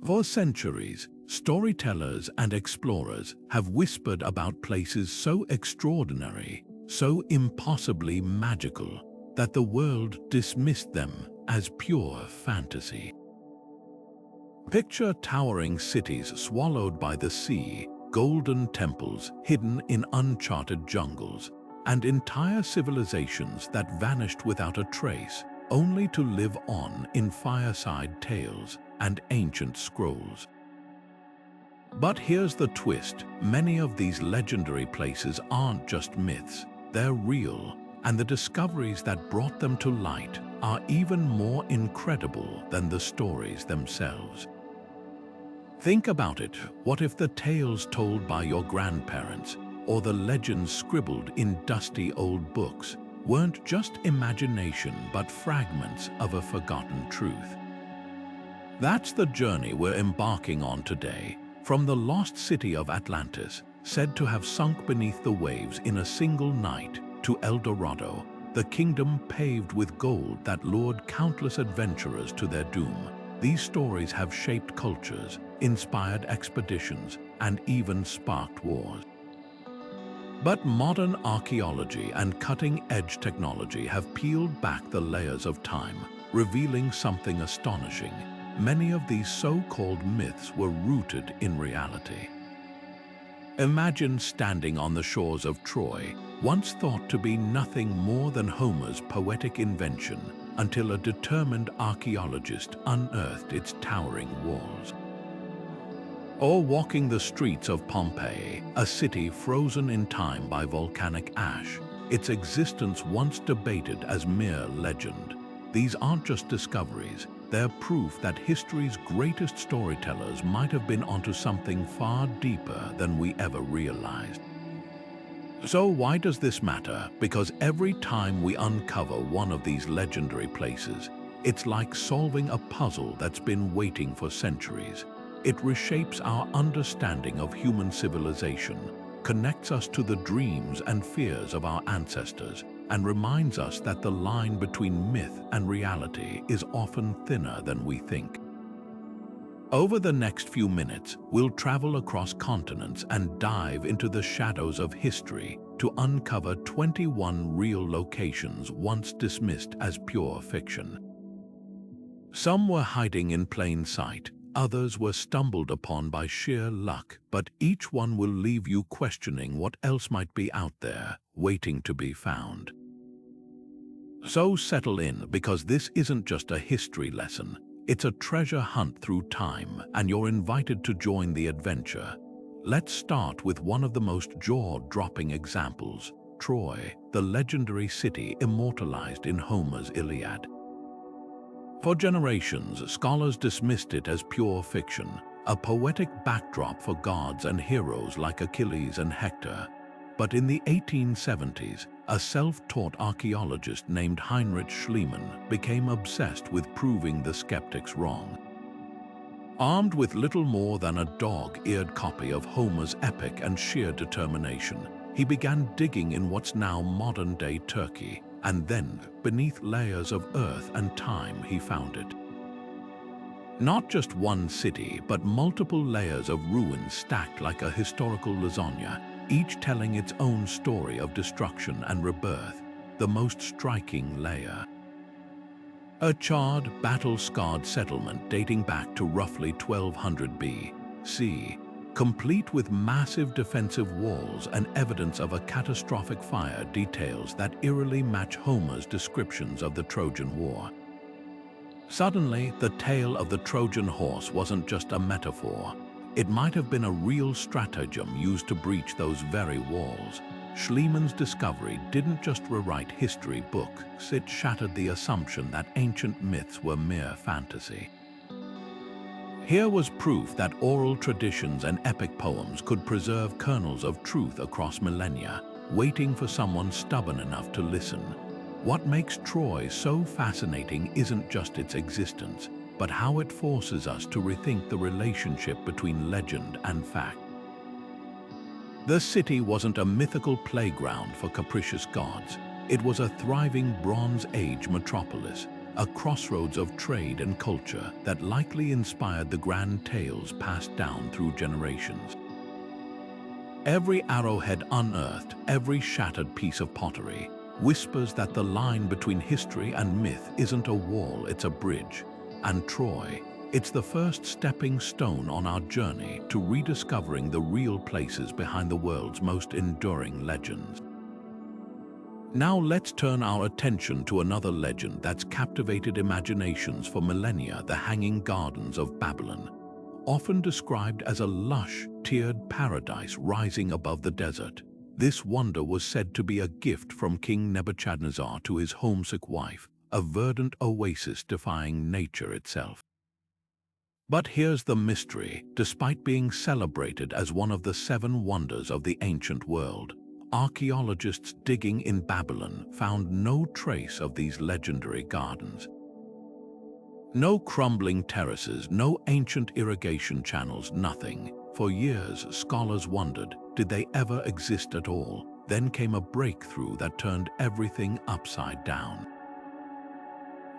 For centuries, storytellers and explorers have whispered about places so extraordinary, so impossibly magical, that the world dismissed them as pure fantasy. Picture towering cities swallowed by the sea, golden temples hidden in uncharted jungles, and entire civilizations that vanished without a trace, only to live on in fireside tales and ancient scrolls. But here's the twist: many of these legendary places aren't just myths, they're real, and the discoveries that brought them to light are even more incredible than the stories themselves. Think about it. What if the tales told by your grandparents or the legends scribbled in dusty old books weren't just imagination but fragments of a forgotten truth? That's the journey we're embarking on today, from the lost city of Atlantis, said to have sunk beneath the waves in a single night, to El Dorado, the kingdom paved with gold that lured countless adventurers to their doom. These stories have shaped cultures, inspired expeditions, and even sparked wars. But modern archaeology and cutting-edge technology have peeled back the layers of time, revealing something astonishing. Many of these so-called myths were rooted in reality. Imagine standing on the shores of Troy, once thought to be nothing more than Homer's poetic invention, until a determined archaeologist unearthed its towering walls. Or walking the streets of Pompeii, a city frozen in time by volcanic ash, its existence once debated as mere legend. These aren't just discoveries, they're proof that history's greatest storytellers might have been onto something far deeper than we ever realized. So why does this matter? Because every time we uncover one of these legendary places, it's like solving a puzzle that's been waiting for centuries. It reshapes our understanding of human civilization, connects us to the dreams and fears of our ancestors, and reminds us that the line between myth and reality is often thinner than we think. Over the next few minutes, we'll travel across continents and dive into the shadows of history to uncover 21 real locations once dismissed as pure fiction. Some were hiding in plain sight, others were stumbled upon by sheer luck, but each one will leave you questioning what else might be out there, waiting to be found. So settle in, because this isn't just a history lesson. It's a treasure hunt through time, and you're invited to join the adventure. Let's start with one of the most jaw-dropping examples: Troy, the legendary city immortalized in Homer's Iliad. For generations, scholars dismissed it as pure fiction, a poetic backdrop for gods and heroes like Achilles and Hector. But in the 1870s, a self-taught archaeologist named Heinrich Schliemann became obsessed with proving the skeptics wrong. Armed with little more than a dog-eared copy of Homer's epic and sheer determination, he began digging in what's now modern-day Turkey, and then, beneath layers of earth and time, he found it. Not just one city, but multiple layers of ruins stacked like a historical lasagna, each telling its own story of destruction and rebirth. The most striking layer: a charred, battle-scarred settlement dating back to roughly 1200 BC, complete with massive defensive walls and evidence of a catastrophic fire details that eerily match Homer's descriptions of the Trojan War. Suddenly, the tale of the Trojan horse wasn't just a metaphor. It might have been a real stratagem used to breach those very walls. Schliemann's discovery didn't just rewrite history books, it shattered the assumption that ancient myths were mere fantasy. Here was proof that oral traditions and epic poems could preserve kernels of truth across millennia, waiting for someone stubborn enough to listen. What makes Troy so fascinating isn't just its existence, but how it forces us to rethink the relationship between legend and fact. The city wasn't a mythical playground for capricious gods. It was a thriving Bronze Age metropolis, a crossroads of trade and culture that likely inspired the grand tales passed down through generations. Every arrowhead unearthed, every shattered piece of pottery, whispers that the line between history and myth isn't a wall, it's a bridge. And Troy, it's the first stepping stone on our journey to rediscovering the real places behind the world's most enduring legends. Now let's turn our attention to another legend that's captivated imaginations for millennia: the Hanging Gardens of Babylon. Often described as a lush, tiered paradise rising above the desert, this wonder was said to be a gift from King Nebuchadnezzar to his homesick wife, a verdant oasis defying nature itself. But here's the mystery: despite being celebrated as one of the 7 wonders of the ancient world, archaeologists digging in Babylon found no trace of these legendary gardens. No crumbling terraces, no ancient irrigation channels, nothing. For years, scholars wondered, did they ever exist at all? Then came a breakthrough that turned everything upside down.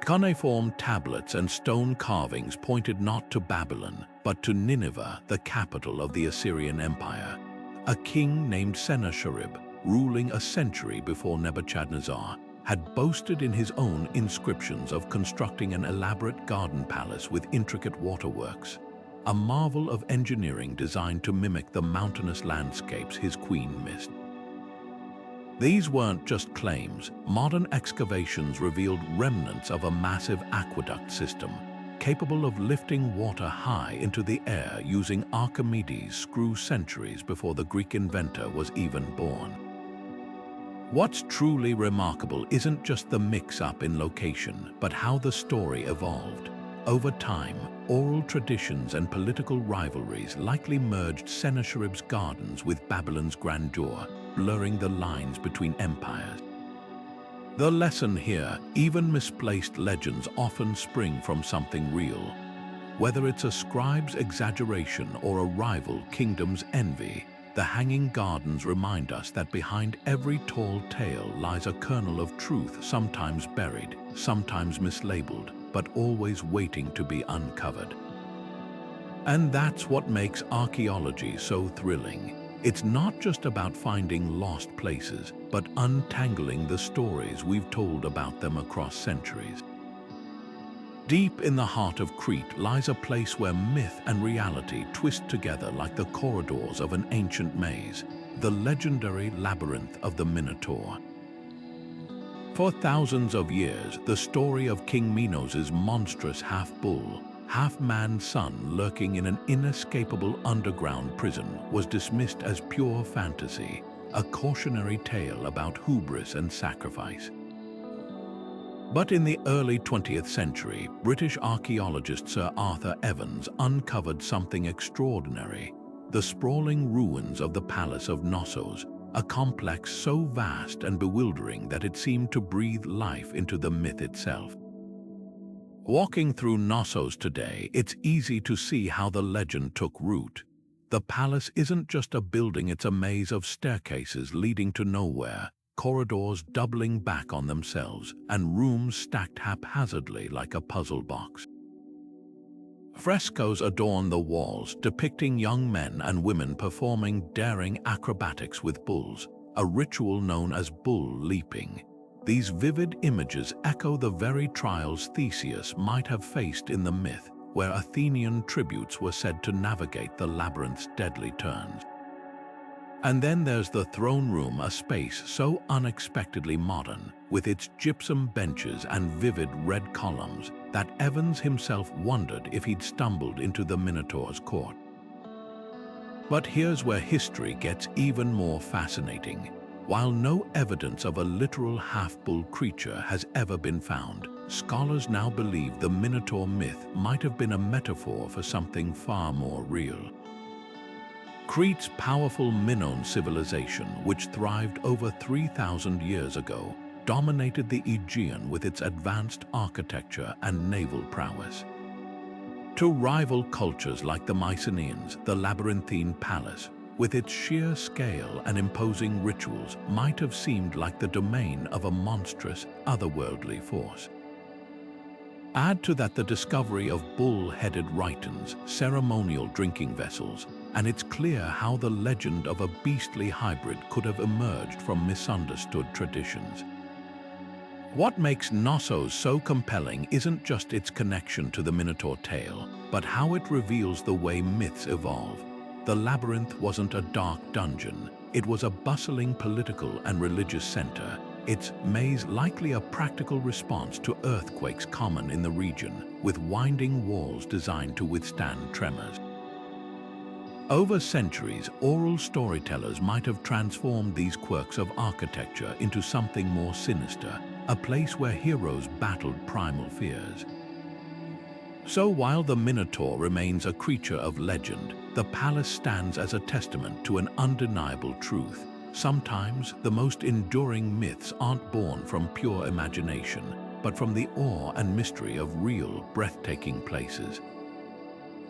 Cuneiform tablets and stone carvings pointed not to Babylon, but to Nineveh, the capital of the Assyrian Empire. A king named Sennacherib, ruling a century before Nebuchadnezzar, had boasted in his own inscriptions of constructing an elaborate garden palace with intricate waterworks, a marvel of engineering designed to mimic the mountainous landscapes his queen missed. These weren't just claims. Modern excavations revealed remnants of a massive aqueduct system, capable of lifting water high into the air using Archimedes' screw centuries before the Greek inventor was even born. What's truly remarkable isn't just the mix-up in location, but how the story evolved. Over time, oral traditions and political rivalries likely merged Sennacherib's gardens with Babylon's grandeur, blurring the lines between empires. The lesson here: even misplaced legends often spring from something real. Whether it's a scribe's exaggeration or a rival kingdom's envy, the Hanging Gardens remind us that behind every tall tale lies a kernel of truth, sometimes buried, sometimes mislabeled, but always waiting to be uncovered. And that's what makes archaeology so thrilling. It's not just about finding lost places, but untangling the stories we've told about them across centuries. Deep in the heart of Crete lies a place where myth and reality twist together like the corridors of an ancient maze, the legendary Labyrinth of the Minotaur. For thousands of years, the story of King Minos' monstrous half-bull, half-man son lurking in an inescapable underground prison was dismissed as pure fantasy, a cautionary tale about hubris and sacrifice. But in the early 20th century, British archaeologist Sir Arthur Evans uncovered something extraordinary: the sprawling ruins of the Palace of Knossos, a complex so vast and bewildering that it seemed to breathe life into the myth itself. Walking through Knossos today, it's easy to see how the legend took root. The palace isn't just a building, it's a maze of staircases leading to nowhere, corridors doubling back on themselves, and rooms stacked haphazardly like a puzzle box. Frescoes adorn the walls, depicting young men and women performing daring acrobatics with bulls, a ritual known as bull leaping. These vivid images echo the very trials Theseus might have faced in the myth, where Athenian tributes were said to navigate the labyrinth's deadly turns. And then there's the throne room, a space so unexpectedly modern, with its gypsum benches and vivid red columns, that Evans himself wondered if he'd stumbled into the Minotaur's court. But here's where history gets even more fascinating. While no evidence of a literal half-bull creature has ever been found, scholars now believe the Minotaur myth might have been a metaphor for something far more real. Crete's powerful Minoan civilization, which thrived over 3,000 years ago, dominated the Aegean with its advanced architecture and naval prowess. To rival cultures like the Mycenaeans, the Labyrinthine Palace, with its sheer scale and imposing rituals, might have seemed like the domain of a monstrous, otherworldly force. Add to that the discovery of bull-headed rhytons, ceremonial drinking vessels, and it's clear how the legend of a beastly hybrid could have emerged from misunderstood traditions. What makes Knossos so compelling isn't just its connection to the Minotaur tale, but how it reveals the way myths evolve. The Labyrinth wasn't a dark dungeon. It was a bustling political and religious center, its maze likely a practical response to earthquakes common in the region, with winding walls designed to withstand tremors. Over centuries, oral storytellers might have transformed these quirks of architecture into something more sinister, a place where heroes battled primal fears. So while the Minotaur remains a creature of legend, the palace stands as a testament to an undeniable truth. Sometimes the most enduring myths aren't born from pure imagination, but from the awe and mystery of real, breathtaking places.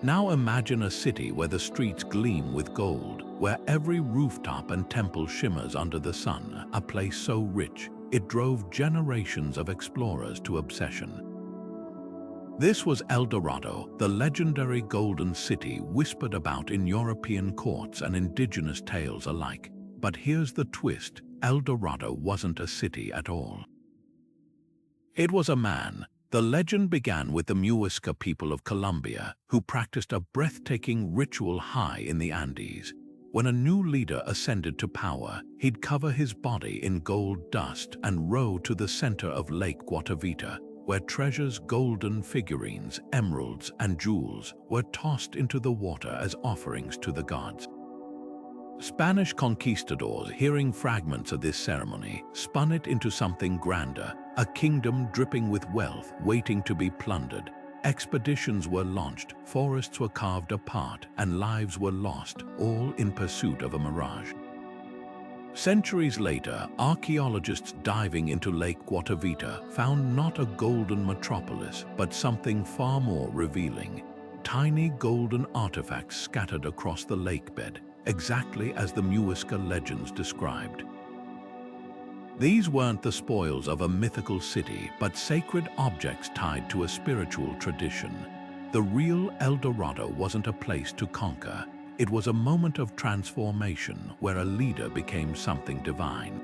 Now imagine a city where the streets gleam with gold, where every rooftop and temple shimmers under the sun, a place so rich it drove generations of explorers to obsession. This was El Dorado, the legendary golden city whispered about in European courts and indigenous tales alike. But here's the twist: El Dorado wasn't a city at all. It was a man. The legend began with the Muisca people of Colombia, who practiced a breathtaking ritual high in the Andes. When a new leader ascended to power, he'd cover his body in gold dust and row to the center of Lake Guatavita, where treasures, golden figurines, emeralds, and jewels were tossed into the water as offerings to the gods. Spanish conquistadors, hearing fragments of this ceremony, spun it into something grander, a kingdom dripping with wealth waiting to be plundered. Expeditions were launched, forests were carved apart, and lives were lost, all in pursuit of a mirage. Centuries later, archaeologists diving into Lake Guatavita found not a golden metropolis, but something far more revealing. Tiny golden artifacts scattered across the lakebed, exactly as the Muisca legends described. These weren't the spoils of a mythical city, but sacred objects tied to a spiritual tradition. The real El Dorado wasn't a place to conquer. It was a moment of transformation where a leader became something divine.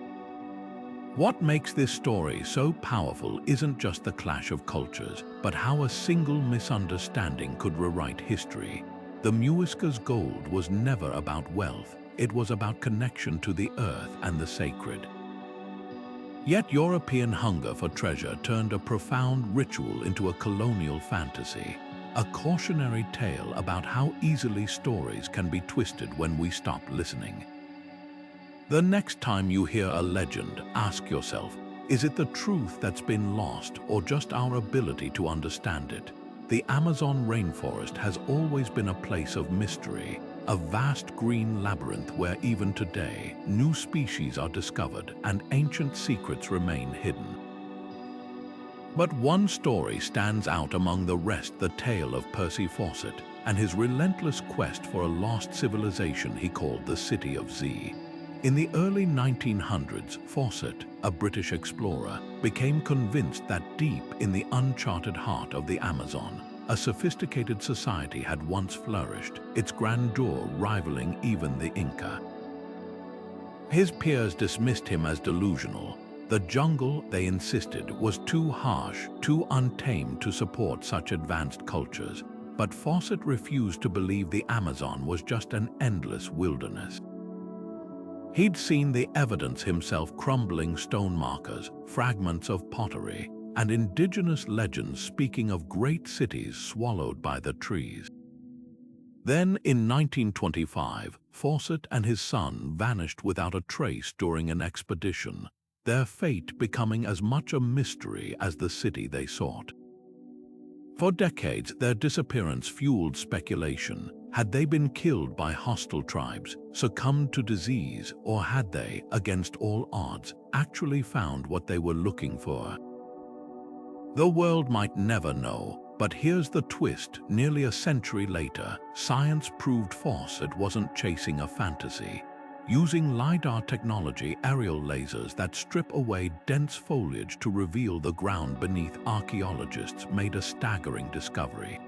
What makes this story so powerful isn't just the clash of cultures, but how a single misunderstanding could rewrite history. The Muisca's gold was never about wealth. It was about connection to the earth and the sacred. Yet European hunger for treasure turned a profound ritual into a colonial fantasy, a cautionary tale about how easily stories can be twisted when we stop listening. The next time you hear a legend, ask yourself, is it the truth that's been lost or just our ability to understand it? The Amazon rainforest has always been a place of mystery, a vast green labyrinth where even today, new species are discovered and ancient secrets remain hidden. But one story stands out among the rest: the tale of Percy Fawcett and his relentless quest for a lost civilization he called the City of Z. In the early 1900s, Fawcett, a British explorer, became convinced that deep in the uncharted heart of the Amazon, a sophisticated society had once flourished, its grandeur rivaling even the Inca. His peers dismissed him as delusional. The jungle, they insisted, was too harsh, too untamed to support such advanced cultures. But Fawcett refused to believe the Amazon was just an endless wilderness. He'd seen the evidence himself: crumbling stone markers, fragments of pottery, and indigenous legends speaking of great cities swallowed by the trees. Then, in 1925, Fawcett and his son vanished without a trace during an expedition, their fate becoming as much a mystery as the city they sought. For decades, their disappearance fueled speculation. Had they been killed by hostile tribes, succumbed to disease, or had they, against all odds, actually found what they were looking for? The world might never know, but here's the twist: nearly a century later, science proved Fawcett wasn't chasing a fantasy. using LiDAR technology, aerial lasers that strip away dense foliage to reveal the ground beneath. Archaeologists made a staggering discovery.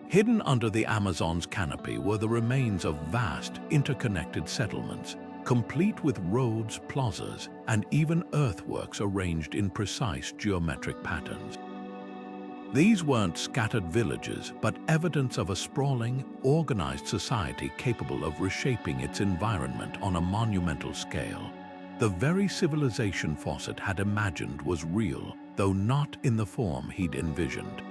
Hidden under the Amazon's canopy were the remains of vast, interconnected settlements, complete with roads, plazas, and even earthworks arranged in precise geometric patterns. These weren't scattered villages, but evidence of a sprawling, organized society capable of reshaping its environment on a monumental scale. The very civilization Fawcett had imagined was real, though not in the form he'd envisioned.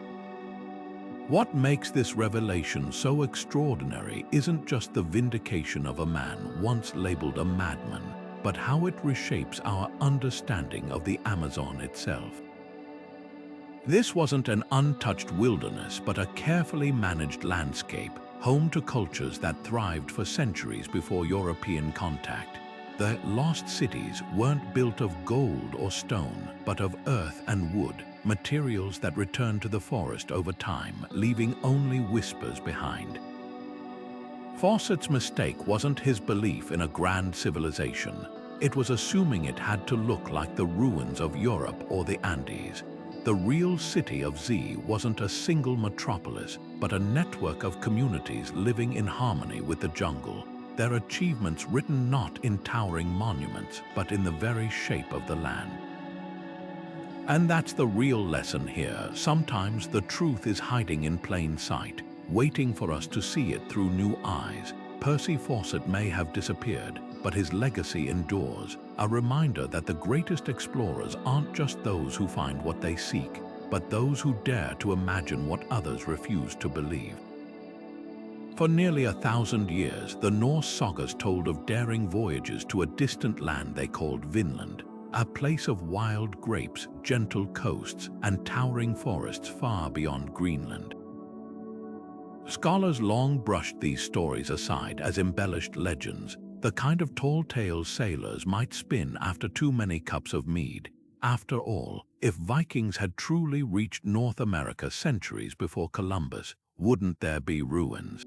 What makes this revelation so extraordinary isn't just the vindication of a man once labeled a madman, but how it reshapes our understanding of the Amazon itself. This wasn't an untouched wilderness, but a carefully managed landscape, home to cultures that thrived for centuries before European contact. The lost cities weren't built of gold or stone, but of earth and wood, materials that returned to the forest over time, leaving only whispers behind. Fawcett's mistake wasn't his belief in a grand civilization. It was assuming it had to look like the ruins of Europe or the Andes. The real city of Z wasn't a single metropolis, but a network of communities living in harmony with the jungle, their achievements written not in towering monuments, but in the very shape of the land. And that's the real lesson here. Sometimes the truth is hiding in plain sight, waiting for us to see it through new eyes. Percy Fawcett may have disappeared, but his legacy endures, a reminder that the greatest explorers aren't just those who find what they seek, but those who dare to imagine what others refuse to believe. For nearly 1,000 years, the Norse sagas told of daring voyages to a distant land they called Vinland, a place of wild grapes, gentle coasts, and towering forests far beyond Greenland. Scholars long brushed these stories aside as embellished legends, the kind of tall tales sailors might spin after too many cups of mead. After all, if Vikings had truly reached North America centuries before Columbus, wouldn't there be ruins?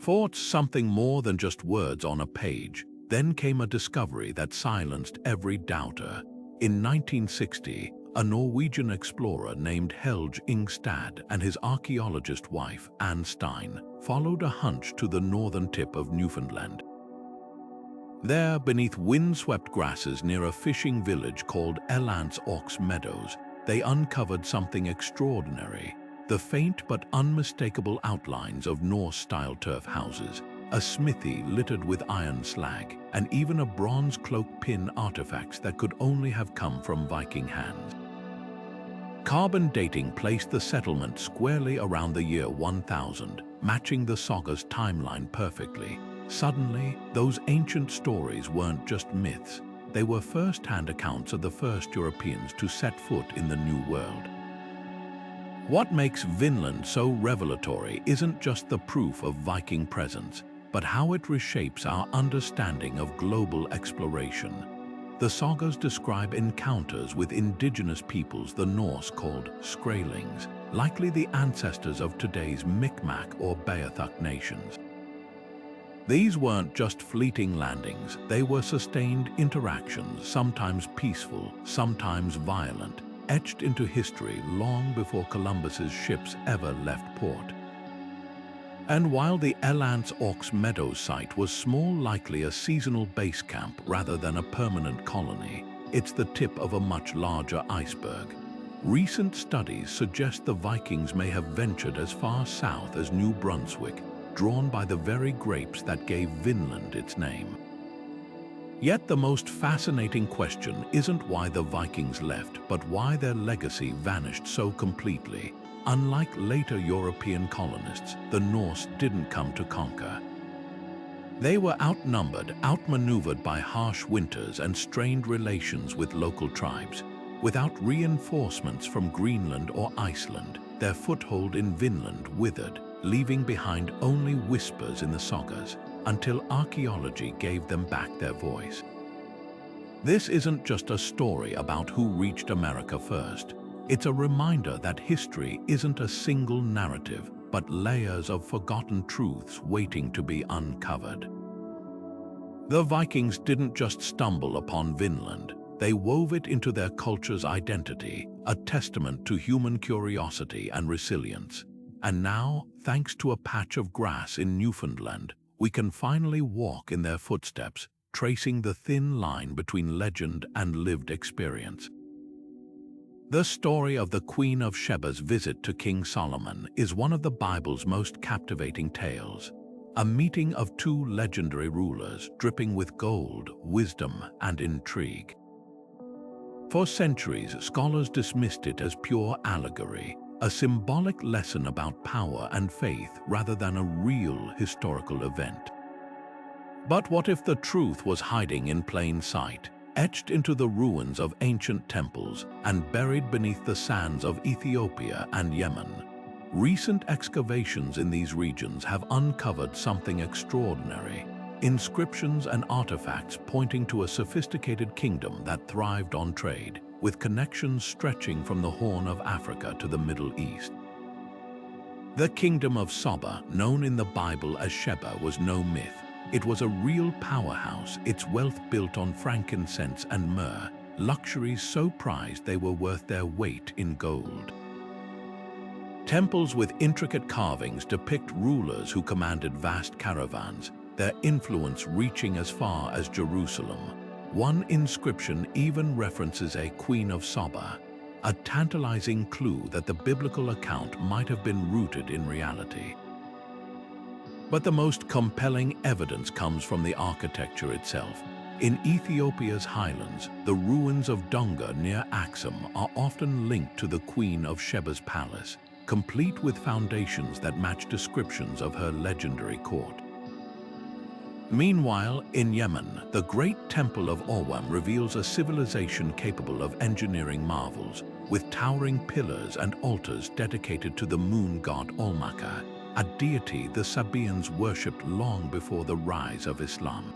Thoughts something more than just words on a page. Then came a discovery that silenced every doubter. In 1960, a Norwegian explorer named Helge Ingstad and his archaeologist wife, Anne Stein, followed a hunch to the northern tip of Newfoundland. There, beneath windswept grasses near a fishing village called Elance Aux Meadows, they uncovered something extraordinary: the faint but unmistakable outlines of Norse-style turf houses, a smithy littered with iron slag, and even a bronze cloak pin artifacts that could only have come from Viking hands. Carbon dating placed the settlement squarely around the year 1000, matching the saga's timeline perfectly. Suddenly, those ancient stories weren't just myths. They were first-hand accounts of the first Europeans to set foot in the New World. What makes Vinland so revelatory isn't just the proof of Viking presence, but how it reshapes our understanding of global exploration. The sagas describe encounters with indigenous peoples the Norse called Skrælings, likely the ancestors of today's Micmac or Beothuk nations. These weren't just fleeting landings, they were sustained interactions, sometimes peaceful, sometimes violent, etched into history long before Columbus's ships ever left port. And while the Elance Aux Meadows site was likely a seasonal base camp rather than a permanent colony, it's the tip of a much larger iceberg. Recent studies suggest the Vikings may have ventured as far south as New Brunswick, drawn by the very grapes that gave Vinland its name. Yet the most fascinating question isn't why the Vikings left, but why their legacy vanished so completely. Unlike later European colonists, the Norse didn't come to conquer. They were outnumbered, outmaneuvered by harsh winters and strained relations with local tribes. Without reinforcements from Greenland or Iceland, their foothold in Vinland withered, leaving behind only whispers in the sagas, until archaeology gave them back their voice. This isn't just a story about who reached America first. It's a reminder that history isn't a single narrative, but layers of forgotten truths waiting to be uncovered. The Vikings didn't just stumble upon Vinland, they wove it into their culture's identity, a testament to human curiosity and resilience. And now, thanks to a patch of grass in Newfoundland, we can finally walk in their footsteps, tracing the thin line between legend and lived experience. The story of the Queen of Sheba's visit to King Solomon is one of the Bible's most captivating tales, a meeting of two legendary rulers dripping with gold, wisdom, and intrigue. For centuries, scholars dismissed it as pure allegory, a symbolic lesson about power and faith rather than a real historical event. But what if the truth was hiding in plain sight, etched into the ruins of ancient temples and buried beneath the sands of Ethiopia and Yemen? Recent excavations in these regions have uncovered something extraordinary, inscriptions and artifacts pointing to a sophisticated kingdom that thrived on trade, with connections stretching from the Horn of Africa to the Middle East. The kingdom of Sheba, known in the Bible as Sheba, was no myth. It was a real powerhouse, its wealth built on frankincense and myrrh, luxuries so prized they were worth their weight in gold. Temples with intricate carvings depict rulers who commanded vast caravans, their influence reaching as far as Jerusalem. One inscription even references a Queen of Sheba, a tantalizing clue that the biblical account might have been rooted in reality. But the most compelling evidence comes from the architecture itself. In Ethiopia's highlands, the ruins of Dunga near Axum are often linked to the Queen of Sheba's palace, complete with foundations that match descriptions of her legendary court. Meanwhile, in Yemen, the great Temple of Orwam reveals a civilization capable of engineering marvels, with towering pillars and altars dedicated to the moon god Olmaka, a deity the Sabaeans worshipped long before the rise of Islam.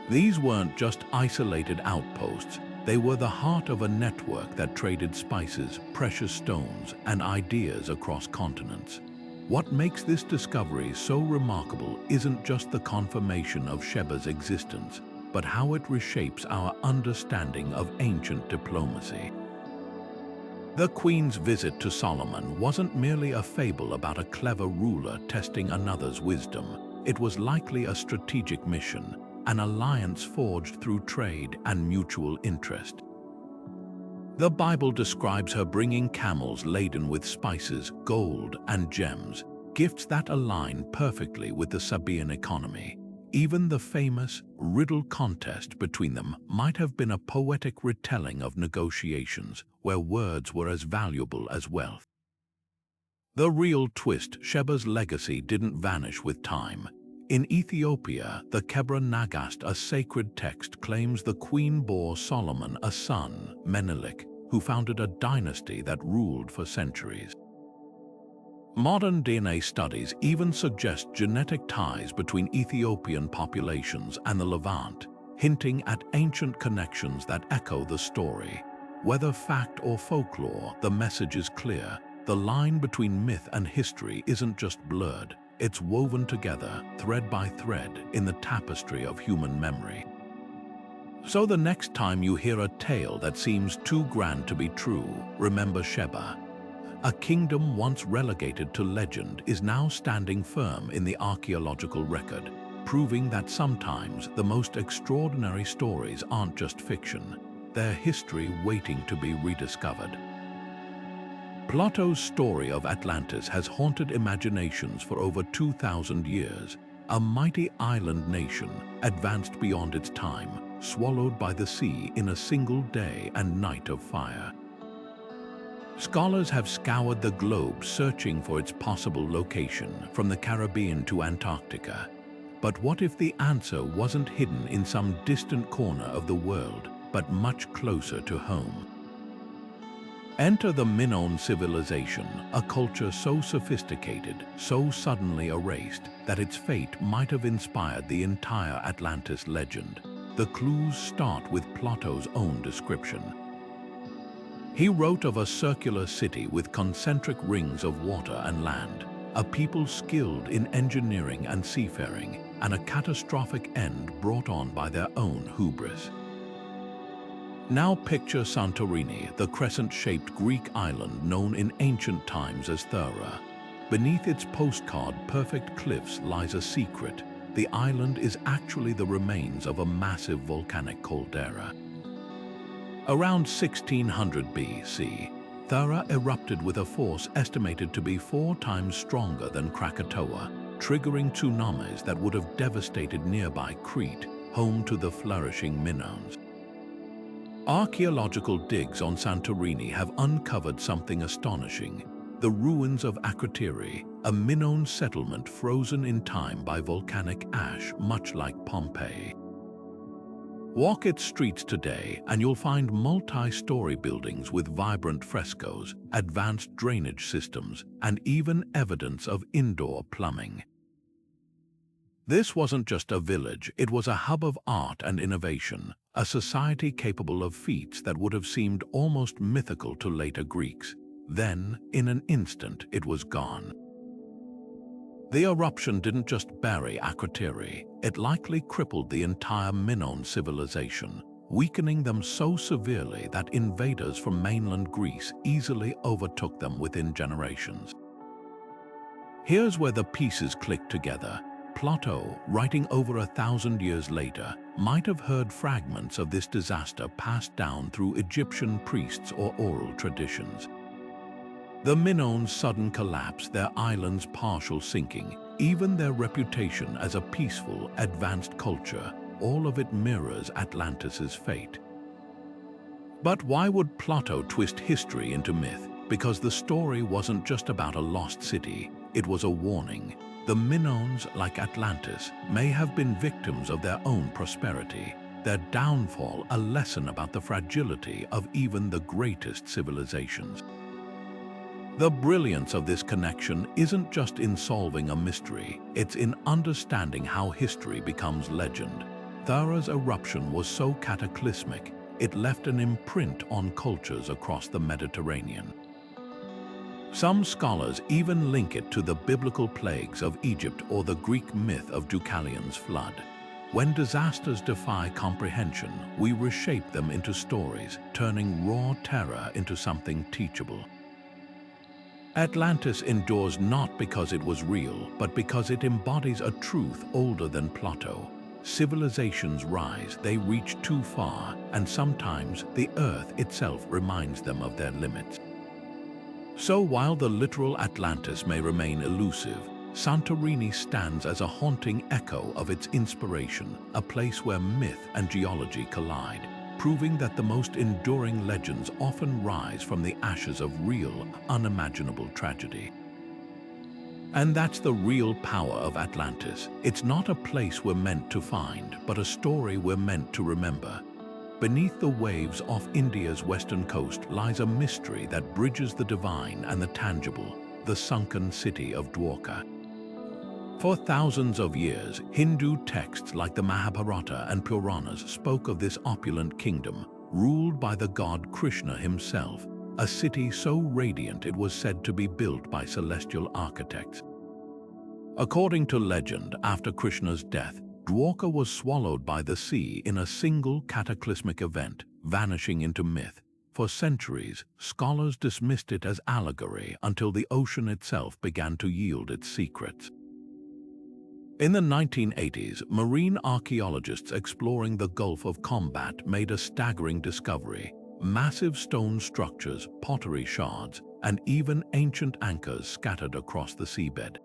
These weren't just isolated outposts, they were the heart of a network that traded spices, precious stones, and ideas across continents. What makes this discovery so remarkable isn't just the confirmation of Sheba's existence, but how it reshapes our understanding of ancient diplomacy. The Queen's visit to Solomon wasn't merely a fable about a clever ruler testing another's wisdom. It was likely a strategic mission, an alliance forged through trade and mutual interest. The Bible describes her bringing camels laden with spices, gold, and gems, gifts that align perfectly with the Sabaean economy. Even the famous riddle contest between them might have been a poetic retelling of negotiations where words were as valuable as wealth. The real twist: Sheba's legacy didn't vanish with time. In Ethiopia, the Kebra Nagast, a sacred text, claims the queen bore Solomon a son, Menelik, who founded a dynasty that ruled for centuries. Modern DNA studies even suggest genetic ties between Ethiopian populations and the Levant, hinting at ancient connections that echo the story. Whether fact or folklore, the message is clear. The line between myth and history isn't just blurred, it's woven together, thread by thread, in the tapestry of human memory. So the next time you hear a tale that seems too grand to be true, remember Sheba. A kingdom once relegated to legend is now standing firm in the archaeological record, proving that sometimes the most extraordinary stories aren't just fiction, they're history waiting to be rediscovered. Plato's story of Atlantis has haunted imaginations for over 2,000 years, a mighty island nation advanced beyond its time, swallowed by the sea in a single day and night of fire. Scholars have scoured the globe searching for its possible location, from the Caribbean to Antarctica. But what if the answer wasn't hidden in some distant corner of the world, but much closer to home? Enter the Minoan civilization, a culture so sophisticated, so suddenly erased, that its fate might have inspired the entire Atlantis legend. The clues start with Plato's own description. He wrote of a circular city with concentric rings of water and land, a people skilled in engineering and seafaring, and a catastrophic end brought on by their own hubris. Now picture Santorini, the crescent-shaped Greek island known in ancient times as Thura. Beneath its postcard-perfect cliffs lies a secret. The island is actually the remains of a massive volcanic caldera. Around 1600 BC, Thura erupted with a force estimated to be 4 times stronger than Krakatoa, triggering tsunamis that would have devastated nearby Crete, home to the flourishing Minoans. Archaeological digs on Santorini have uncovered something astonishing: the ruins of Akrotiri, a Minoan settlement frozen in time by volcanic ash, much like Pompeii. Walk its streets today and you'll find multi-story buildings with vibrant frescoes, advanced drainage systems, and even evidence of indoor plumbing. This wasn't just a village, it was a hub of art and innovation, a society capable of feats that would have seemed almost mythical to later Greeks. Then, in an instant, it was gone. The eruption didn't just bury Akrotiri, it likely crippled the entire Minoan civilization, weakening them so severely that invaders from mainland Greece easily overtook them within generations. Here's where the pieces click together. Plato, writing over 1,000 years later, might have heard fragments of this disaster passed down through Egyptian priests or oral traditions. The Minoans' sudden collapse, their island's partial sinking, even their reputation as a peaceful, advanced culture, all of it mirrors Atlantis' fate. But why would Plato twist history into myth? Because the story wasn't just about a lost city, it was a warning. The Minoans, like Atlantis, may have been victims of their own prosperity, their downfall a lesson about the fragility of even the greatest civilizations. The brilliance of this connection isn't just in solving a mystery, it's in understanding how history becomes legend. Thura's eruption was so cataclysmic, it left an imprint on cultures across the Mediterranean. Some scholars even link it to the biblical plagues of Egypt or the Greek myth of Deucalion's flood. When disasters defy comprehension, we reshape them into stories, turning raw terror into something teachable. Atlantis endures not because it was real, but because it embodies a truth older than Plato. Civilizations rise, they reach too far, and sometimes the earth itself reminds them of their limits. So while the literal Atlantis may remain elusive, Santorini stands as a haunting echo of its inspiration, a place where myth and geology collide, proving that the most enduring legends often rise from the ashes of real, unimaginable tragedy. And that's the real power of Atlantis. It's not a place we're meant to find, but a story we're meant to remember. Beneath the waves off India's western coast lies a mystery that bridges the divine and the tangible, the sunken city of Dwarka. For thousands of years, Hindu texts like the Mahabharata and Puranas spoke of this opulent kingdom, ruled by the god Krishna himself, a city so radiant it was said to be built by celestial architects. According to legend, after Krishna's death, Dwarka was swallowed by the sea in a single cataclysmic event, vanishing into myth. For centuries, scholars dismissed it as allegory until the ocean itself began to yield its secrets. In the 1980s, marine archaeologists exploring the Gulf of Combat made a staggering discovery: massive stone structures, pottery shards, and even ancient anchors scattered across the seabed.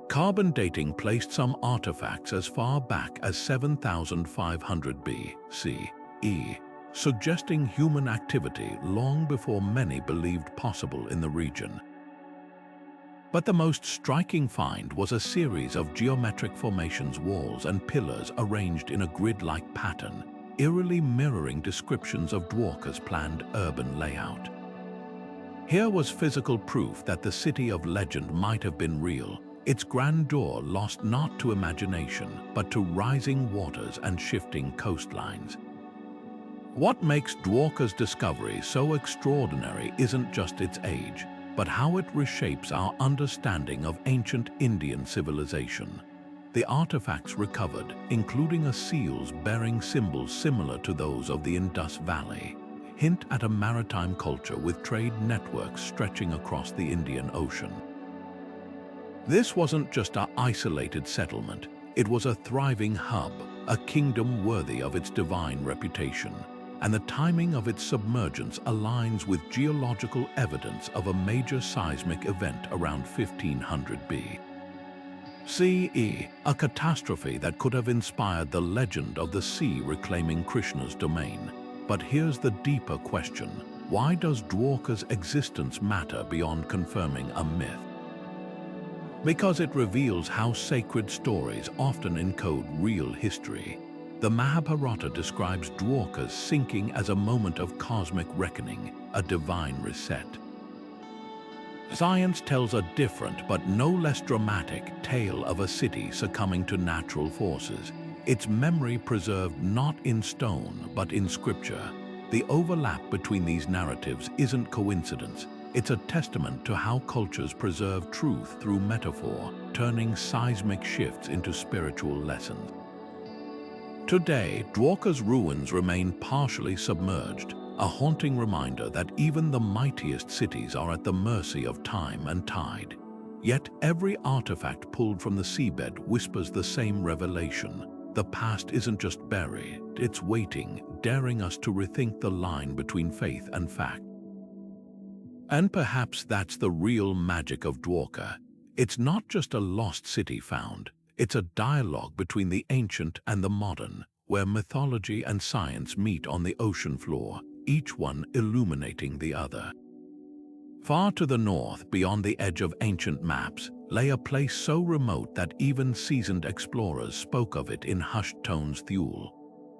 Carbon dating placed some artifacts as far back as 7,500 BCE, suggesting human activity long before many believed possible in the region. But the most striking find was a series of geometric formations, walls and pillars arranged in a grid-like pattern, eerily mirroring descriptions of Dwarka's planned urban layout. Here was physical proof that the city of legend might have been real, its grandeur lost not to imagination, but to rising waters and shifting coastlines. What makes Dwarka's discovery so extraordinary isn't just its age, but how it reshapes our understanding of ancient Indian civilization. The artifacts recovered, including seals bearing symbols similar to those of the Indus Valley, hint at a maritime culture with trade networks stretching across the Indian Ocean. This wasn't just an isolated settlement, it was a thriving hub, a kingdom worthy of its divine reputation, and the timing of its submergence aligns with geological evidence of a major seismic event around 1500 CE, a catastrophe that could have inspired the legend of the sea reclaiming Krishna's domain. But here's the deeper question: why does Dwarka's existence matter beyond confirming a myth? Because it reveals how sacred stories often encode real history. The Mahabharata describes Dwarka's sinking as a moment of cosmic reckoning, a divine reset. Science tells a different but no less dramatic tale of a city succumbing to natural forces, its memory preserved not in stone but in scripture. The overlap between these narratives isn't coincidence. It's a testament to how cultures preserve truth through metaphor, turning seismic shifts into spiritual lessons. Today, Dwarka's ruins remain partially submerged, a haunting reminder that even the mightiest cities are at the mercy of time and tide. Yet every artifact pulled from the seabed whispers the same revelation. The past isn't just buried, it's waiting, daring us to rethink the line between faith and fact. And perhaps that's the real magic of Dwarka. It's not just a lost city found, it's a dialogue between the ancient and the modern, where mythology and science meet on the ocean floor, each one illuminating the other. Far to the north, beyond the edge of ancient maps, lay a place so remote that even seasoned explorers spoke of it in hushed tones. Thule.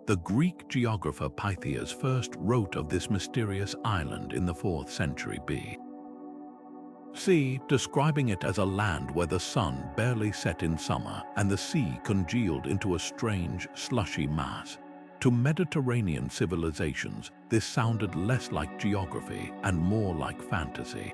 The Greek geographer Pythias first wrote of this mysterious island in the 4th century BC, describing it as a land where the sun barely set in summer and the sea congealed into a strange, slushy mass. To Mediterranean civilizations, this sounded less like geography and more like fantasy.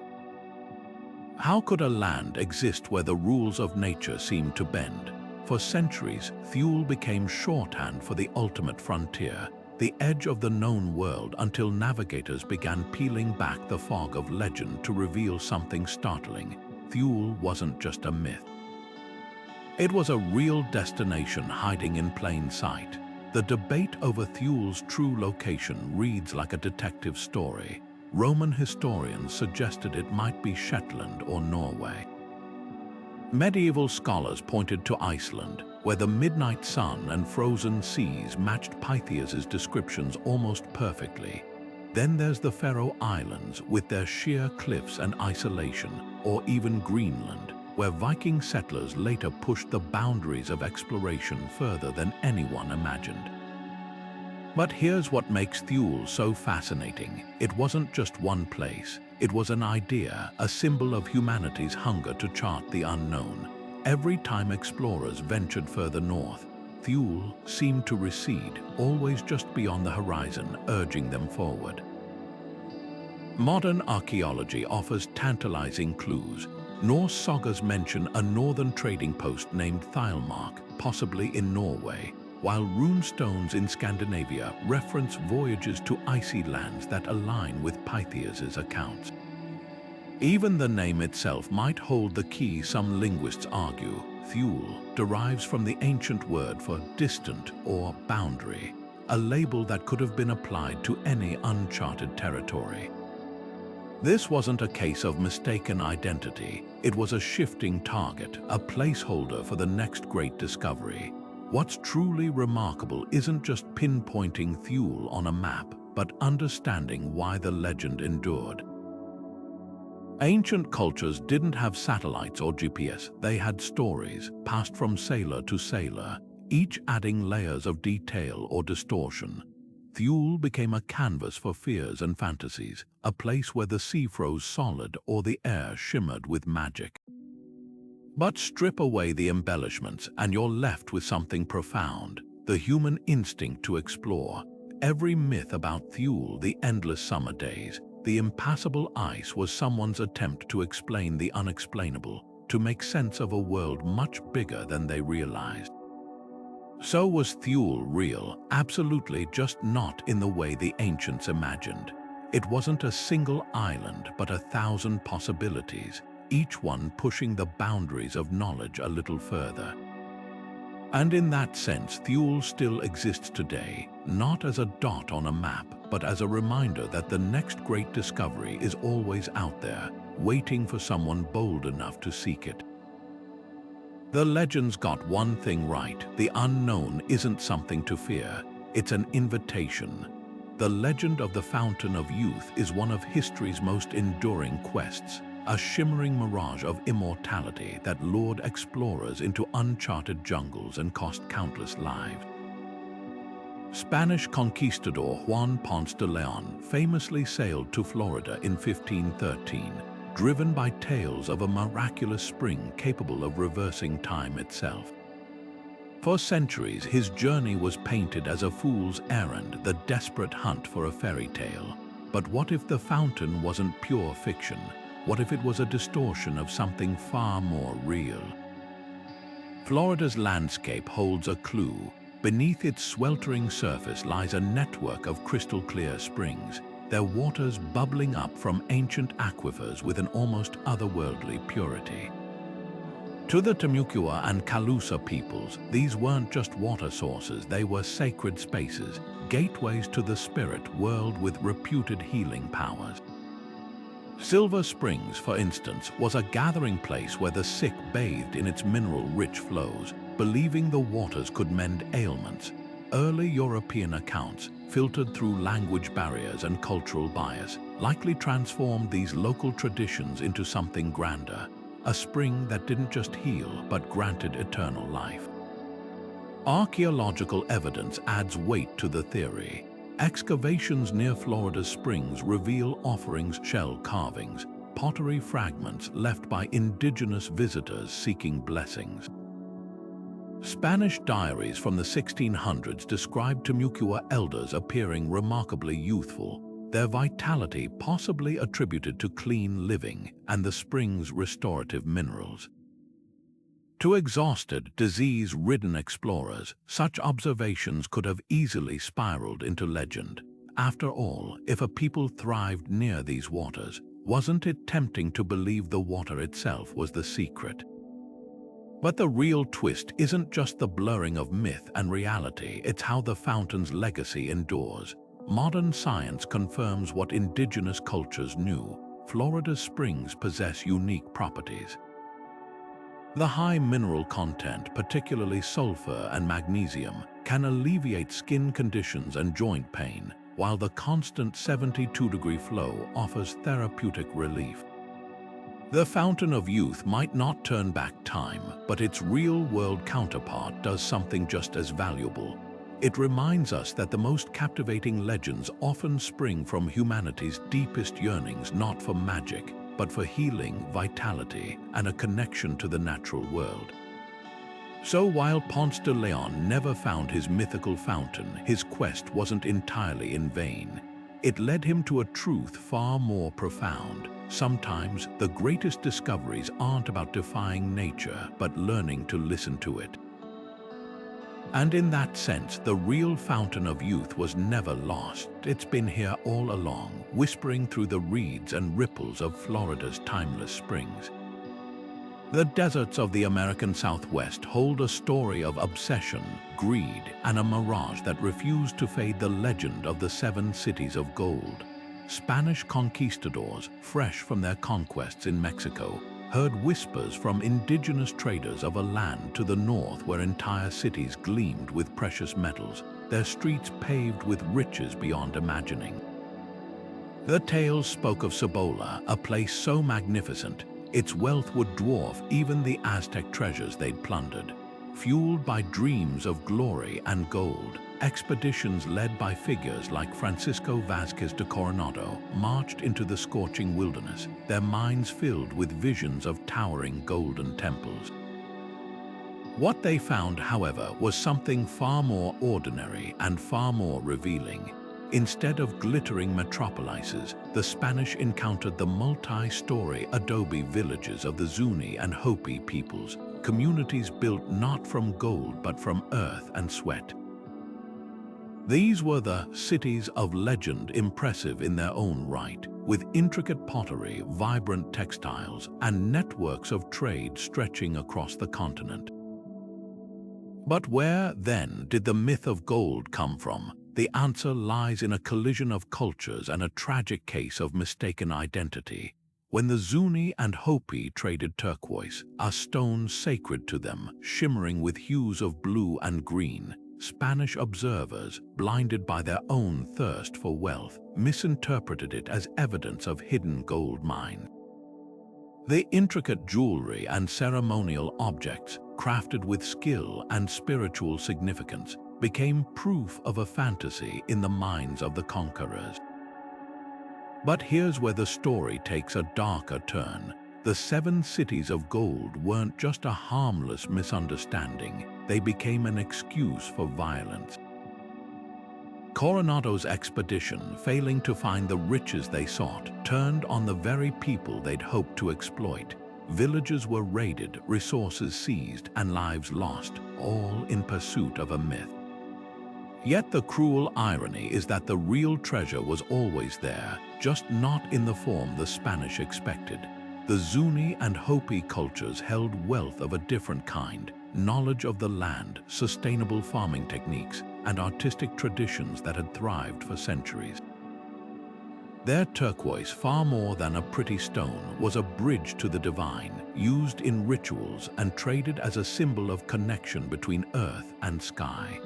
How could a land exist where the rules of nature seemed to bend? For centuries, Thule became shorthand for the ultimate frontier, the edge of the known world, until navigators began peeling back the fog of legend to reveal something startling. Thule wasn't just a myth. It was a real destination hiding in plain sight. The debate over Thule's true location reads like a detective story. Roman historians suggested it might be Shetland or Norway. Medieval scholars pointed to Iceland, where the midnight sun and frozen seas matched Pythias's descriptions almost perfectly. Then there's the Faroe Islands with their sheer cliffs and isolation, or even Greenland, where Viking settlers later pushed the boundaries of exploration further than anyone imagined. But here's what makes Thule so fascinating. It wasn't just one place. It was an idea, a symbol of humanity's hunger to chart the unknown. Every time explorers ventured further north, Thule seemed to recede, always just beyond the horizon, urging them forward. Modern archaeology offers tantalizing clues. Norse sagas mention a northern trading post named Thilemark, possibly in Norway, while rune stones in Scandinavia reference voyages to icy lands that align with Pythias's accounts. Even the name itself might hold the key, some linguists argue. Thule derives from the ancient word for distant or boundary, a label that could have been applied to any uncharted territory. This wasn't a case of mistaken identity. It was a shifting target, a placeholder for the next great discovery. What's truly remarkable isn't just pinpointing Thule on a map, but understanding why the legend endured. Ancient cultures didn't have satellites or GPS. They had stories, passed from sailor to sailor, each adding layers of detail or distortion. Thule became a canvas for fears and fantasies, a place where the sea froze solid or the air shimmered with magic. But strip away the embellishments and you're left with something profound, the human instinct to explore. Every myth about Thule, the endless summer days, the impassable ice, was someone's attempt to explain the unexplainable. to make sense of a world much bigger than they realized. So was Thule real? Absolutely, just not in the way the ancients imagined. It wasn't a single island, but 1,000 possibilities, each one pushing the boundaries of knowledge a little further. And in that sense, Thule still exists today, not as a dot on a map, but as a reminder that the next great discovery is always out there, waiting for someone bold enough to seek it. The legends got one thing right: the unknown isn't something to fear, it's an invitation. The legend of the Fountain of Youth is one of history's most enduring quests, a shimmering mirage of immortality that lured explorers into uncharted jungles and cost countless lives. Spanish conquistador Juan Ponce de Leon famously sailed to Florida in 1513, driven by tales of a miraculous spring capable of reversing time itself. For centuries, his journey was painted as a fool's errand, the desperate hunt for a fairy tale. But what if the fountain wasn't pure fiction? What if it was a distortion of something far more real? Florida's landscape holds a clue. Beneath its sweltering surface lies a network of crystal-clear springs, their waters bubbling up from ancient aquifers with an almost otherworldly purity. To the Timbuktu and Calusa peoples, these weren't just water sources, they were sacred spaces, gateways to the spirit world with reputed healing powers. Silver Springs, for instance, was a gathering place where the sick bathed in its mineral-rich flows, believing the waters could mend ailments. Early European accounts, filtered through language barriers and cultural bias, likely transformed these local traditions into something grander, a spring that didn't just heal but granted eternal life. Archaeological evidence adds weight to the theory. Excavations near Florida's springs reveal offerings, shell carvings, pottery fragments left by indigenous visitors seeking blessings. Spanish diaries from the 1600s describe Timbuktu elders appearing remarkably youthful, their vitality possibly attributed to clean living and the spring's restorative minerals. To exhausted, disease-ridden explorers, such observations could have easily spiraled into legend. After all, if a people thrived near these waters, wasn't it tempting to believe the water itself was the secret? But the real twist isn't just the blurring of myth and reality, it's how the fountain's legacy endures. Modern science confirms what indigenous cultures knew: Florida's springs possess unique properties. The high mineral content, particularly sulfur and magnesium, can alleviate skin conditions and joint pain, while the constant 72-degree flow offers therapeutic relief. The Fountain of Youth might not turn back time, but its real-world counterpart does something just as valuable. It reminds us that the most captivating legends often spring from humanity's deepest yearnings, not for magic, but for healing, vitality, and a connection to the natural world. So while Ponce de Leon never found his mythical fountain, his quest wasn't entirely in vain. It led him to a truth far more profound. Sometimes the greatest discoveries aren't about defying nature, but learning to listen to it. And in that sense, the real Fountain of Youth was never lost. It's been here all along, whispering through the reeds and ripples of Florida's timeless springs. The deserts of the American Southwest hold a story of obsession, greed, and a mirage that refused to fade: the legend of the 7 cities of gold. Spanish conquistadors, fresh from their conquests in Mexico, heard whispers from indigenous traders of a land to the north where entire cities gleamed with precious metals, their streets paved with riches beyond imagining. The tales spoke of Cibola, a place so magnificent, its wealth would dwarf even the Aztec treasures they'd plundered. Fueled by dreams of glory and gold, expeditions led by figures like Francisco Vázquez de Coronado marched into the scorching wilderness, their minds filled with visions of towering golden temples. What they found, however, was something far more ordinary and far more revealing. Instead of glittering metropolises, the Spanish encountered the multi-story adobe villages of the Zuni and Hopi peoples, communities built not from gold but from earth and sweat. These were the cities of legend, impressive in their own right, with intricate pottery, vibrant textiles, and networks of trade stretching across the continent. But where, then, did the myth of gold come from? The answer lies in a collision of cultures and a tragic case of mistaken identity. When the Zuni and Hopi traded turquoise, a stone sacred to them, shimmering with hues of blue and green, Spanish observers, blinded by their own thirst for wealth, misinterpreted it as evidence of hidden gold mines. The intricate jewelry and ceremonial objects, crafted with skill and spiritual significance, became proof of a fantasy in the minds of the conquerors. But here's where the story takes a darker turn. The 7 cities of gold weren't just a harmless misunderstanding, they became an excuse for violence. Coronado's expedition, failing to find the riches they sought, turned on the very people they'd hoped to exploit. Villages were raided, resources seized, and lives lost, all in pursuit of a myth. Yet the cruel irony is that the real treasure was always there, just not in the form the Spanish expected. The Zuni and Hopi cultures held wealth of a different kind, knowledge of the land, sustainable farming techniques, and artistic traditions that had thrived for centuries. Their turquoise, far more than a pretty stone, was a bridge to the divine, used in rituals and traded as a symbol of connection between earth and sky.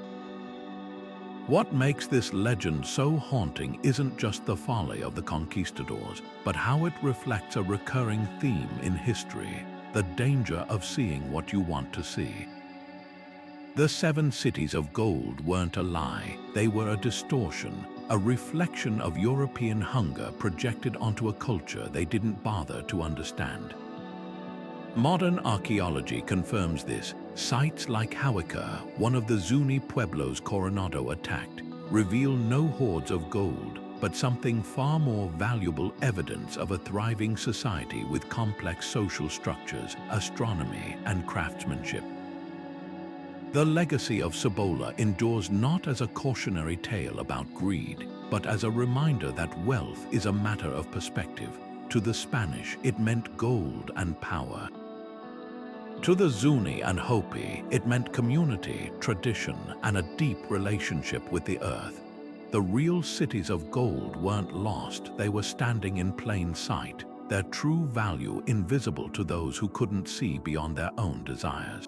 What makes this legend so haunting isn't just the folly of the conquistadors, but how it reflects a recurring theme in history: the danger of seeing what you want to see. The 7 cities of gold weren't a lie, they were a distortion, a reflection of European hunger projected onto a culture they didn't bother to understand. Modern archaeology confirms this. Sites like Huaca, one of the Zuni pueblos Coronado attacked, reveal no hoards of gold, but something far more valuable: evidence of a thriving society with complex social structures, astronomy, and craftsmanship. The legacy of Cibola endures not as a cautionary tale about greed, but as a reminder that wealth is a matter of perspective. To the Spanish, it meant gold and power. To the Zuni and Hopi, it meant community, tradition, and a deep relationship with the earth. The real cities of gold weren't lost, they were standing in plain sight, their true value invisible to those who couldn't see beyond their own desires.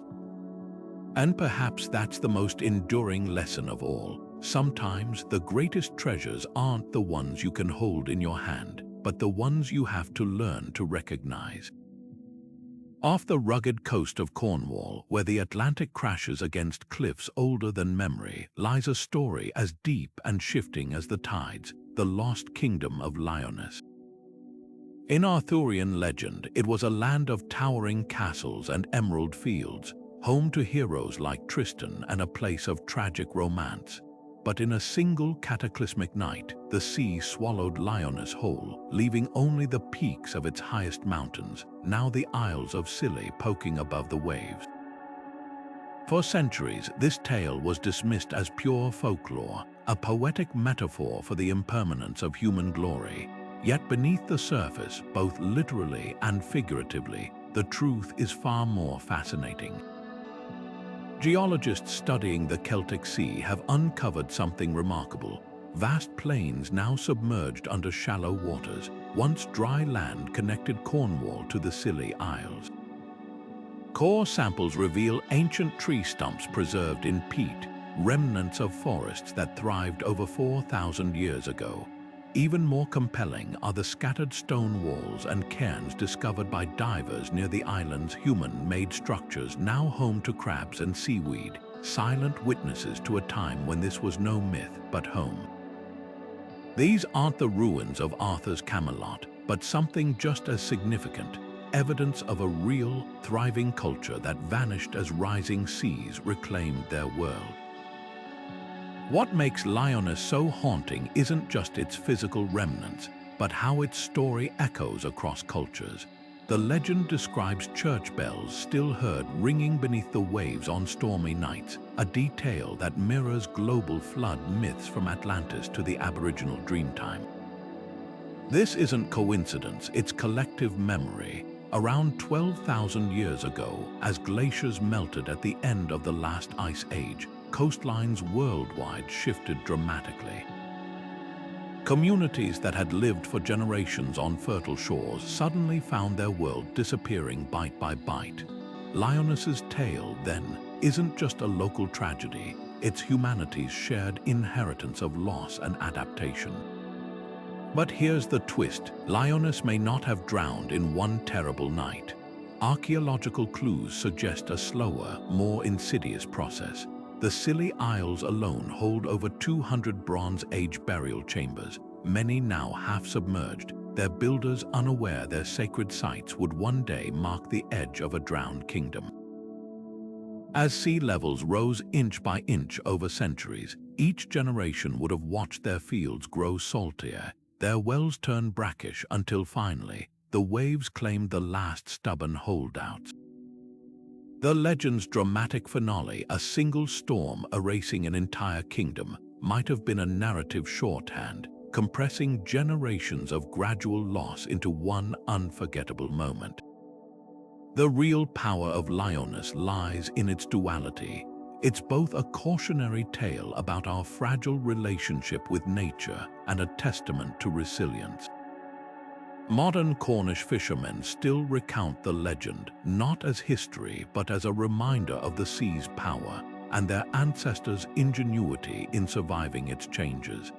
And perhaps that's the most enduring lesson of all. Sometimes the greatest treasures aren't the ones you can hold in your hand, but the ones you have to learn to recognize. Off the rugged coast of Cornwall, where the Atlantic crashes against cliffs older than memory, lies a story as deep and shifting as the tides: the lost kingdom of Lyonesse. In Arthurian legend, it was a land of towering castles and emerald fields, home to heroes like Tristan and a place of tragic romance. But in a single cataclysmic night, the sea swallowed Lyonesse whole, leaving only the peaks of its highest mountains, now the Isles of Scilly, poking above the waves. For centuries, this tale was dismissed as pure folklore, a poetic metaphor for the impermanence of human glory. Yet beneath the surface, both literally and figuratively, the truth is far more fascinating. Geologists studying the Celtic Sea have uncovered something remarkable. Vast plains now submerged under shallow waters. Once dry land connected Cornwall to the Scilly Isles. Core samples reveal ancient tree stumps preserved in peat, remnants of forests that thrived over 4,000 years ago. Even more compelling are the scattered stone walls and cairns discovered by divers near the island's human-made structures, now home to crabs and seaweed, silent witnesses to a time when this was no myth but home. These aren't the ruins of Arthur's Camelot, but something just as significant: evidence of a real, thriving culture that vanished as rising seas reclaimed their world. What makes Lyonesse so haunting isn't just its physical remnants, but how its story echoes across cultures. The legend describes church bells still heard ringing beneath the waves on stormy nights, a detail that mirrors global flood myths from Atlantis to the Aboriginal Dreamtime. This isn't coincidence, it's collective memory. Around 12,000 years ago, as glaciers melted at the end of the last ice age, coastlines worldwide shifted dramatically. Communities that had lived for generations on fertile shores suddenly found their world disappearing bite by bite. Lyonesse's tale, then, isn't just a local tragedy, it's humanity's shared inheritance of loss and adaptation. But here's the twist: Lyonesse may not have drowned in one terrible night. Archaeological clues suggest a slower, more insidious process. The Scilly Isles alone hold over 200 Bronze Age burial chambers, many now half-submerged, their builders unaware their sacred sites would one day mark the edge of a drowned kingdom. As sea levels rose inch by inch over centuries, each generation would have watched their fields grow saltier, their wells turn brackish until finally, the waves claimed the last stubborn holdouts. The legend's dramatic finale, a single storm erasing an entire kingdom, might have been a narrative shorthand, compressing generations of gradual loss into one unforgettable moment. The real power of Lyonesse lies in its duality. It's both a cautionary tale about our fragile relationship with nature and a testament to resilience. Modern Cornish fishermen still recount the legend, not as history but as a reminder of the sea's power and their ancestors' ingenuity in surviving its changes.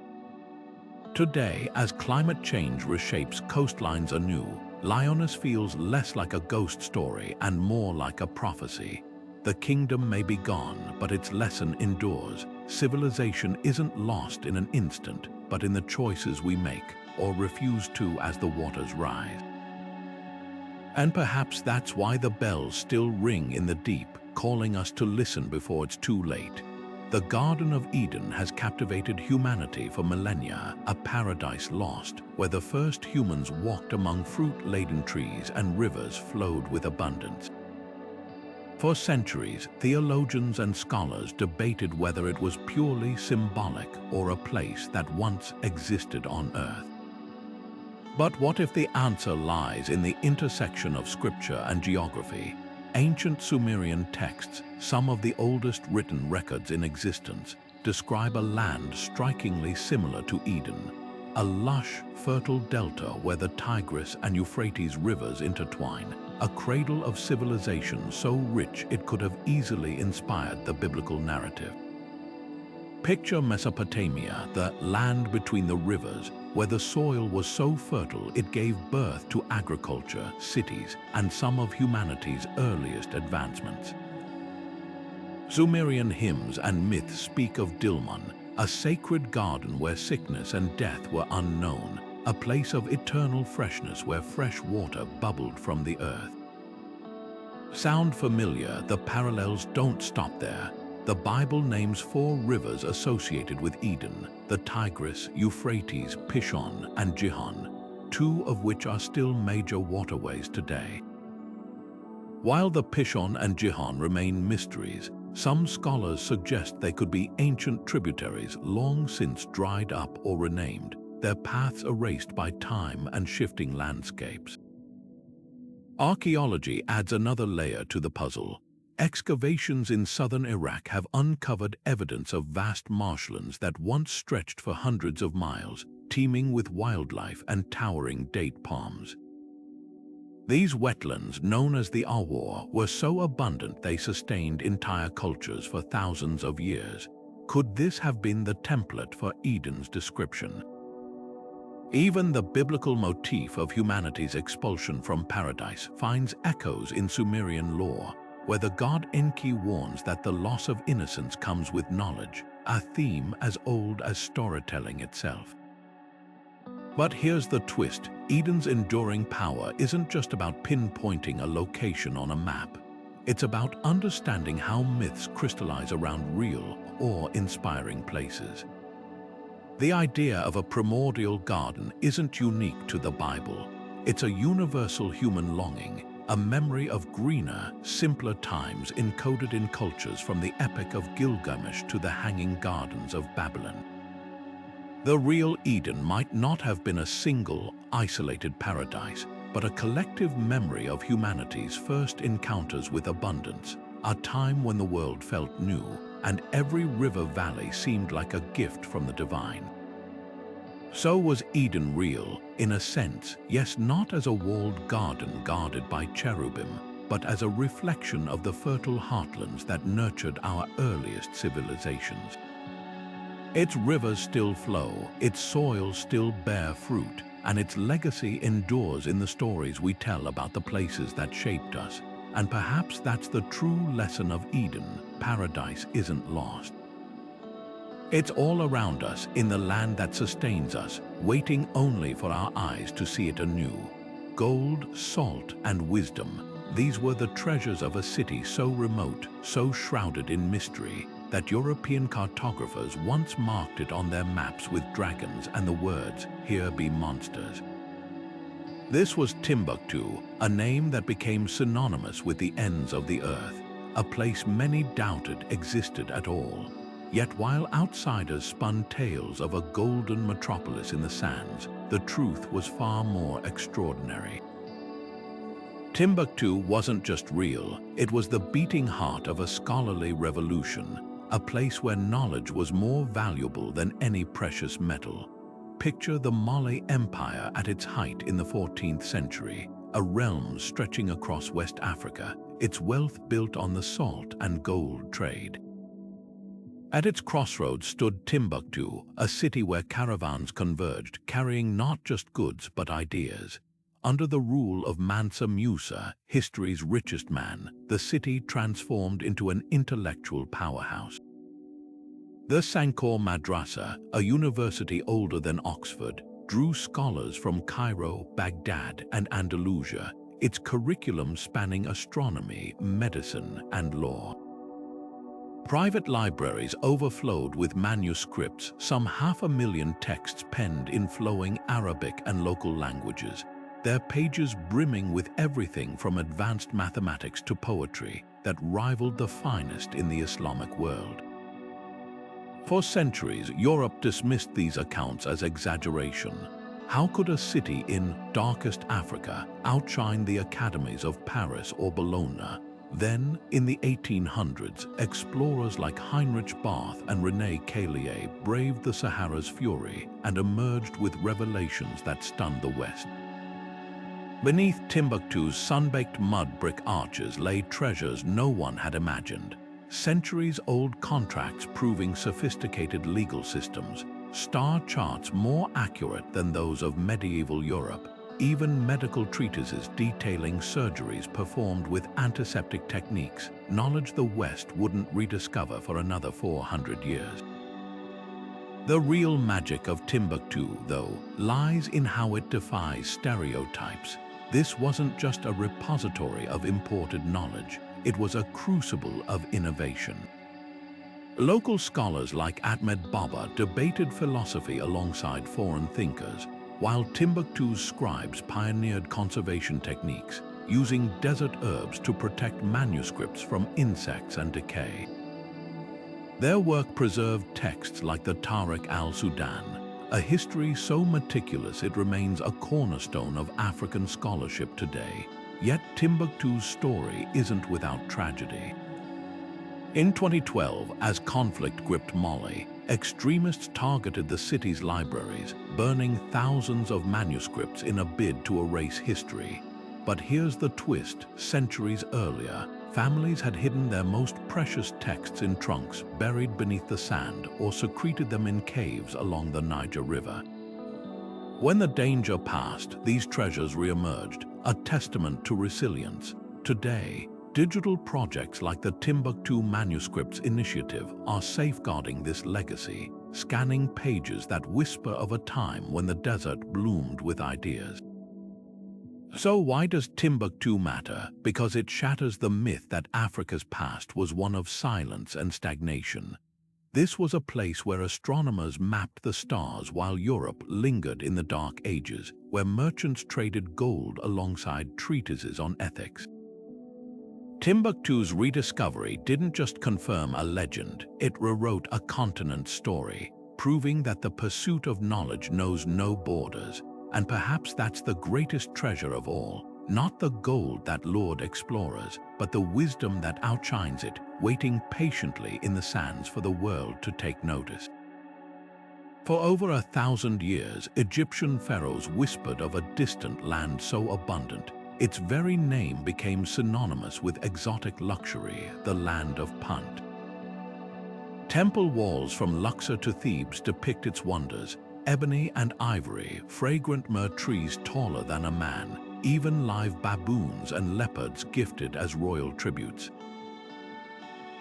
Today, as climate change reshapes coastlines anew, Lyonesse feels less like a ghost story and more like a prophecy. The kingdom may be gone, but its lesson endures. Civilization isn't lost in an instant, but in the choices we make, or refuse to as the waters rise. And perhaps that's why the bells still ring in the deep, calling us to listen before it's too late. The Garden of Eden has captivated humanity for millennia, a paradise lost, where the first humans walked among fruit-laden trees and rivers flowed with abundance. For centuries, theologians and scholars debated whether it was purely symbolic or a place that once existed on Earth. But what if the answer lies in the intersection of scripture and geography? Ancient Sumerian texts, some of the oldest written records in existence, describe a land strikingly similar to Eden, a lush, fertile delta where the Tigris and Euphrates rivers intertwine, a cradle of civilization so rich it could have easily inspired the biblical narrative. Picture Mesopotamia, the land between the rivers, where the soil was so fertile it gave birth to agriculture, cities, and some of humanity's earliest advancements. Sumerian hymns and myths speak of Dilmun, a sacred garden where sickness and death were unknown, a place of eternal freshness where fresh water bubbled from the earth. Sound familiar? The parallels don't stop there. The Bible names 4 rivers associated with Eden: the Tigris, Euphrates, Pishon, and Gihon, 2 of which are still major waterways today. While the Pishon and Gihon remain mysteries, some scholars suggest they could be ancient tributaries long since dried up or renamed, their paths erased by time and shifting landscapes. Archaeology adds another layer to the puzzle. Excavations in southern Iraq have uncovered evidence of vast marshlands that once stretched for hundreds of miles, teeming with wildlife and towering date palms. These wetlands, known as the Awar, were so abundant they sustained entire cultures for thousands of years. Could this have been the template for Eden's description? Even the biblical motif of humanity's expulsion from paradise finds echoes in Sumerian lore, where the god Enki warns that the loss of innocence comes with knowledge, a theme as old as storytelling itself. But here's the twist: Eden's enduring power isn't just about pinpointing a location on a map. It's about understanding how myths crystallize around real, awe-inspiring places. The idea of a primordial garden isn't unique to the Bible. It's a universal human longing, a memory of greener, simpler times encoded in cultures from the Epic of Gilgamesh to the Hanging Gardens of Babylon. The real Eden might not have been a single, isolated paradise, but a collective memory of humanity's first encounters with abundance, a time when the world felt new, and every river valley seemed like a gift from the divine. So was Eden real, in a sense, yes, not as a walled garden guarded by cherubim, but as a reflection of the fertile heartlands that nurtured our earliest civilizations. Its rivers still flow, its soils still bear fruit, and its legacy endures in the stories we tell about the places that shaped us. And perhaps that's the true lesson of Eden: paradise isn't lost. It's all around us, in the land that sustains us, waiting only for our eyes to see it anew. Gold, salt, and wisdom, these were the treasures of a city so remote, so shrouded in mystery, that European cartographers once marked it on their maps with dragons and the words, "Here be monsters." This was Timbuktu, a name that became synonymous with the ends of the earth, a place many doubted existed at all. Yet while outsiders spun tales of a golden metropolis in the sands, the truth was far more extraordinary. Timbuktu wasn't just real, it was the beating heart of a scholarly revolution, a place where knowledge was more valuable than any precious metal. Picture the Mali Empire at its height in the 14th century, a realm stretching across West Africa, its wealth built on the salt and gold trade. At its crossroads stood Timbuktu, a city where caravans converged, carrying not just goods but ideas. Under the rule of Mansa Musa, history's richest man, the city transformed into an intellectual powerhouse. The Sankor Madrasa, a university older than Oxford, drew scholars from Cairo, Baghdad, and Andalusia, its curriculum spanning astronomy, medicine, and law. Private libraries overflowed with manuscripts, some 500,000 texts penned in flowing Arabic and local languages, their pages brimming with everything from advanced mathematics to poetry that rivaled the finest in the Islamic world. For centuries, Europe dismissed these accounts as exaggeration. How could a city in darkest Africa outshine the academies of Paris or Bologna? Then, in the 1800s, explorers like Heinrich Barth and René Caillier braved the Sahara's fury and emerged with revelations that stunned the West. Beneath Timbuktu's sun-baked mud brick arches lay treasures no one had imagined. Centuries-old contracts proving sophisticated legal systems, star charts more accurate than those of medieval Europe, even medical treatises detailing surgeries performed with antiseptic techniques, knowledge the West wouldn't rediscover for another 400 years. The real magic of Timbuktu, though, lies in how it defies stereotypes. This wasn't just a repository of imported knowledge, it was a crucible of innovation. Local scholars like Ahmed Baba debated philosophy alongside foreign thinkers, while Timbuktu's scribes pioneered conservation techniques, using desert herbs to protect manuscripts from insects and decay. Their work preserved texts like the Tariq al-Sudan, a history so meticulous it remains a cornerstone of African scholarship today. Yet Timbuktu's story isn't without tragedy. In 2012, as conflict gripped Mali, extremists targeted the city's libraries, burning thousands of manuscripts in a bid to erase history. But here's the twist: centuries earlier, families had hidden their most precious texts in trunks buried beneath the sand or secreted them in caves along the Niger River. When the danger passed, these treasures re-emerged, a testament to resilience. Today, digital projects like the Timbuktu Manuscripts Initiative are safeguarding this legacy, scanning pages that whisper of a time when the desert bloomed with ideas. So why does Timbuktu matter? Because it shatters the myth that Africa's past was one of silence and stagnation. This was a place where astronomers mapped the stars while Europe lingered in the Dark Ages, where merchants traded gold alongside treatises on ethics. Timbuktu's rediscovery didn't just confirm a legend, it rewrote a continent's story, proving that the pursuit of knowledge knows no borders. And perhaps that's the greatest treasure of all, not the gold that lured explorers, but the wisdom that outshines it, waiting patiently in the sands for the world to take notice. For over 1,000 years, Egyptian pharaohs whispered of a distant land so abundant, its very name became synonymous with exotic luxury, the land of Punt. Temple walls from Luxor to Thebes depict its wonders, ebony and ivory, fragrant myrrh trees taller than a man, even live baboons and leopards gifted as royal tributes.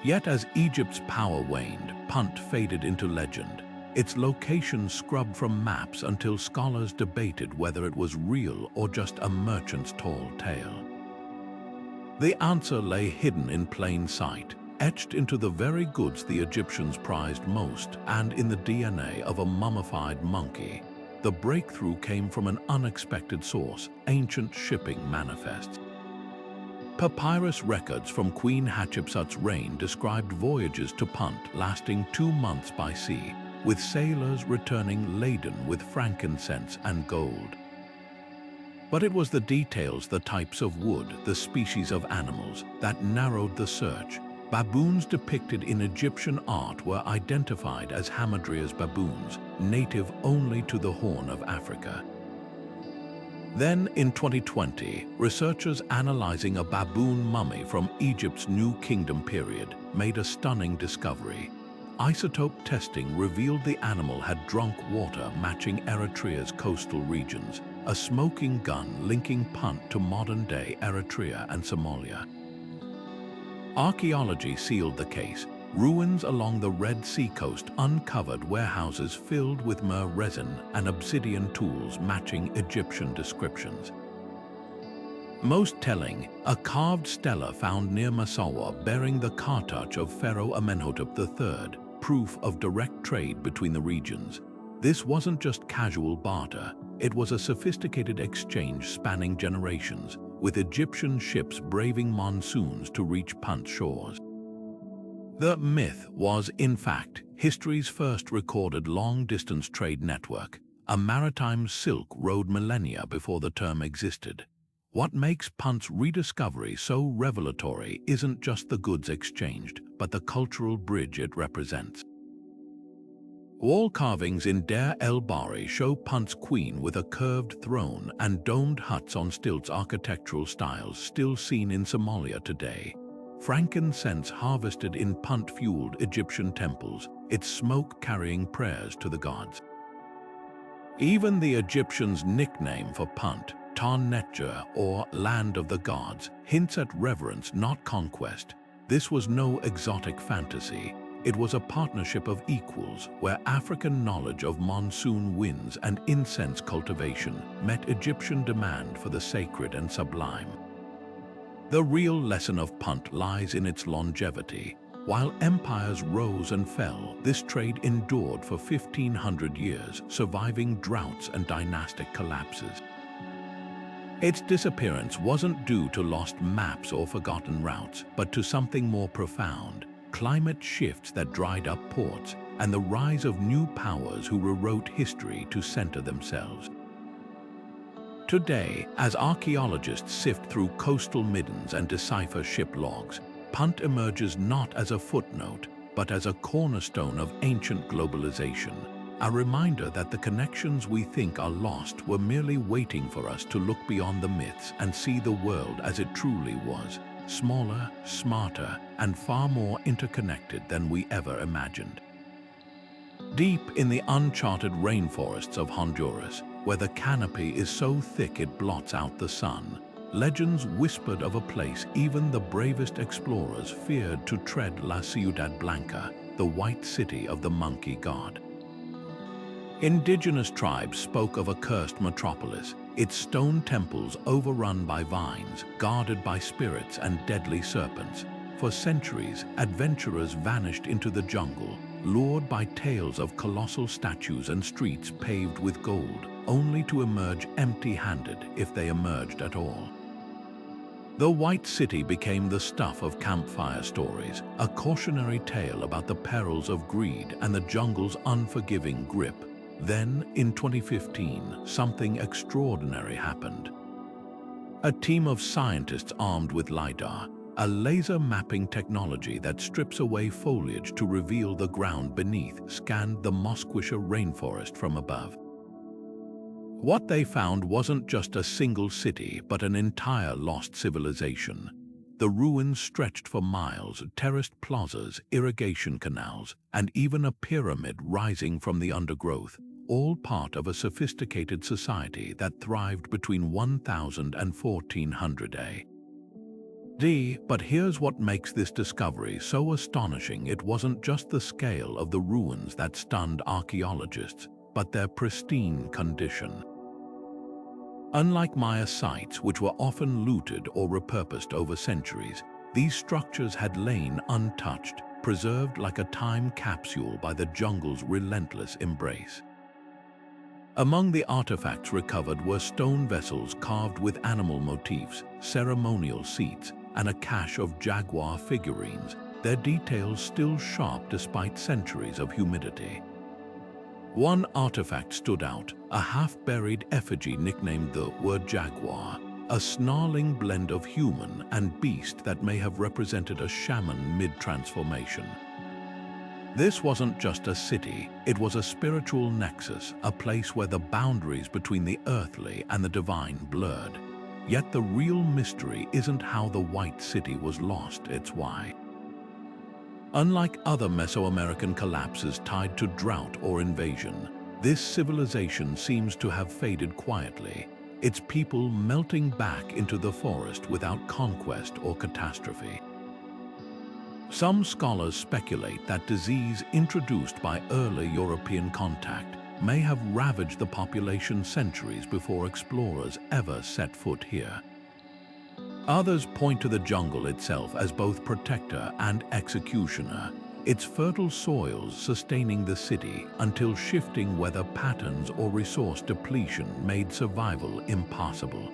Yet as Egypt's power waned, Punt faded into legend, its location scrubbed from maps until scholars debated whether it was real or just a merchant's tall tale. The answer lay hidden in plain sight, etched into the very goods the Egyptians prized most and in the DNA of a mummified monkey. The breakthrough came from an unexpected source, ancient shipping manifests. Papyrus records from Queen Hatshepsut's reign described voyages to Punt lasting 2 months by sea, with sailors returning laden with frankincense and gold. But it was the details, the types of wood, the species of animals, that narrowed the search. Baboons depicted in Egyptian art were identified as Hamadryas baboons, native only to the Horn of Africa. Then, in 2020, researchers analyzing a baboon mummy from Egypt's New Kingdom period made a stunning discovery. Isotope testing revealed the animal had drunk water matching Eritrea's coastal regions, a smoking gun linking Punt to modern-day Eritrea and Somalia. Archaeology sealed the case. Ruins along the Red Sea coast uncovered warehouses filled with myrrh resin and obsidian tools matching Egyptian descriptions. Most telling, a carved stela found near Massawa bearing the cartouch of Pharaoh Amenhotep III, proof of direct trade between the regions. This wasn't just casual barter, it was a sophisticated exchange spanning generations, with Egyptian ships braving monsoons to reach Punt shores. The myth was, in fact, history's first recorded long-distance trade network. A maritime silk rode millennia before the term existed. What makes Punt's rediscovery so revelatory isn't just the goods exchanged, but the cultural bridge it represents. Wall carvings in Deir el-Bahri show Punt's queen with a curved throne and domed huts on stilts, architectural styles still seen in Somalia today. Frankincense harvested in Punt-fueled Egyptian temples, its smoke carrying prayers to the gods. Even the Egyptians' nickname for Punt, Ta-Netjer, or Land of the Gods, hints at reverence, not conquest. This was no exotic fantasy. It was a partnership of equals, where African knowledge of monsoon winds and incense cultivation met Egyptian demand for the sacred and sublime. The real lesson of Punt lies in its longevity. While empires rose and fell, this trade endured for 1,500 years, surviving droughts and dynastic collapses. Its disappearance wasn't due to lost maps or forgotten routes, but to something more profound: climate shifts that dried up ports, and the rise of new powers who rewrote history to center themselves. Today, as archaeologists sift through coastal middens and decipher ship logs, Punt emerges not as a footnote, but as a cornerstone of ancient globalization, a reminder that the connections we think are lost were merely waiting for us to look beyond the myths and see the world as it truly was: smaller, smarter, and far more interconnected than we ever imagined. Deep in the uncharted rainforests of Honduras, where the canopy is so thick it blots out the sun, legends whispered of a place even the bravest explorers feared to tread: La Ciudad Blanca, the white city of the monkey god. Indigenous tribes spoke of a cursed metropolis, its stone temples overrun by vines, guarded by spirits and deadly serpents. For centuries, adventurers vanished into the jungle, lured by tales of colossal statues and streets paved with gold, only to emerge empty-handed if they emerged at all. The White City became the stuff of campfire stories, a cautionary tale about the perils of greed and the jungle's unforgiving grip. Then, in 2015, something extraordinary happened. A team of scientists armed with LiDAR, a laser mapping technology that strips away foliage to reveal the ground beneath, scanned the Musquisha rainforest from above. What they found wasn't just a single city, but an entire lost civilization. The ruins stretched for miles, terraced plazas, irrigation canals, and even a pyramid rising from the undergrowth, all part of a sophisticated society that thrived between 1000 and 1400 AD. But here's what makes this discovery so astonishing. It wasn't just the scale of the ruins that stunned archaeologists, but their pristine condition. Unlike Maya sites, which were often looted or repurposed over centuries, these structures had lain untouched, preserved like a time capsule by the jungle's relentless embrace. Among the artifacts recovered were stone vessels carved with animal motifs, ceremonial seats, and a cache of jaguar figurines, their details still sharp despite centuries of humidity. One artifact stood out, a half-buried effigy nicknamed the word jaguar, a snarling blend of human and beast that may have represented a shaman mid-transformation. This wasn't just a city, it was a spiritual nexus, a place where the boundaries between the earthly and the divine blurred. Yet the real mystery isn't how the White City was lost, it's why. Unlike other Mesoamerican collapses tied to drought or invasion, this civilization seems to have faded quietly, its people melting back into the forest without conquest or catastrophe. Some scholars speculate that disease introduced by early European contact may have ravaged the population centuries before explorers ever set foot here. Others point to the jungle itself as both protector and executioner, its fertile soils sustaining the city until shifting weather patterns or resource depletion made survival impossible.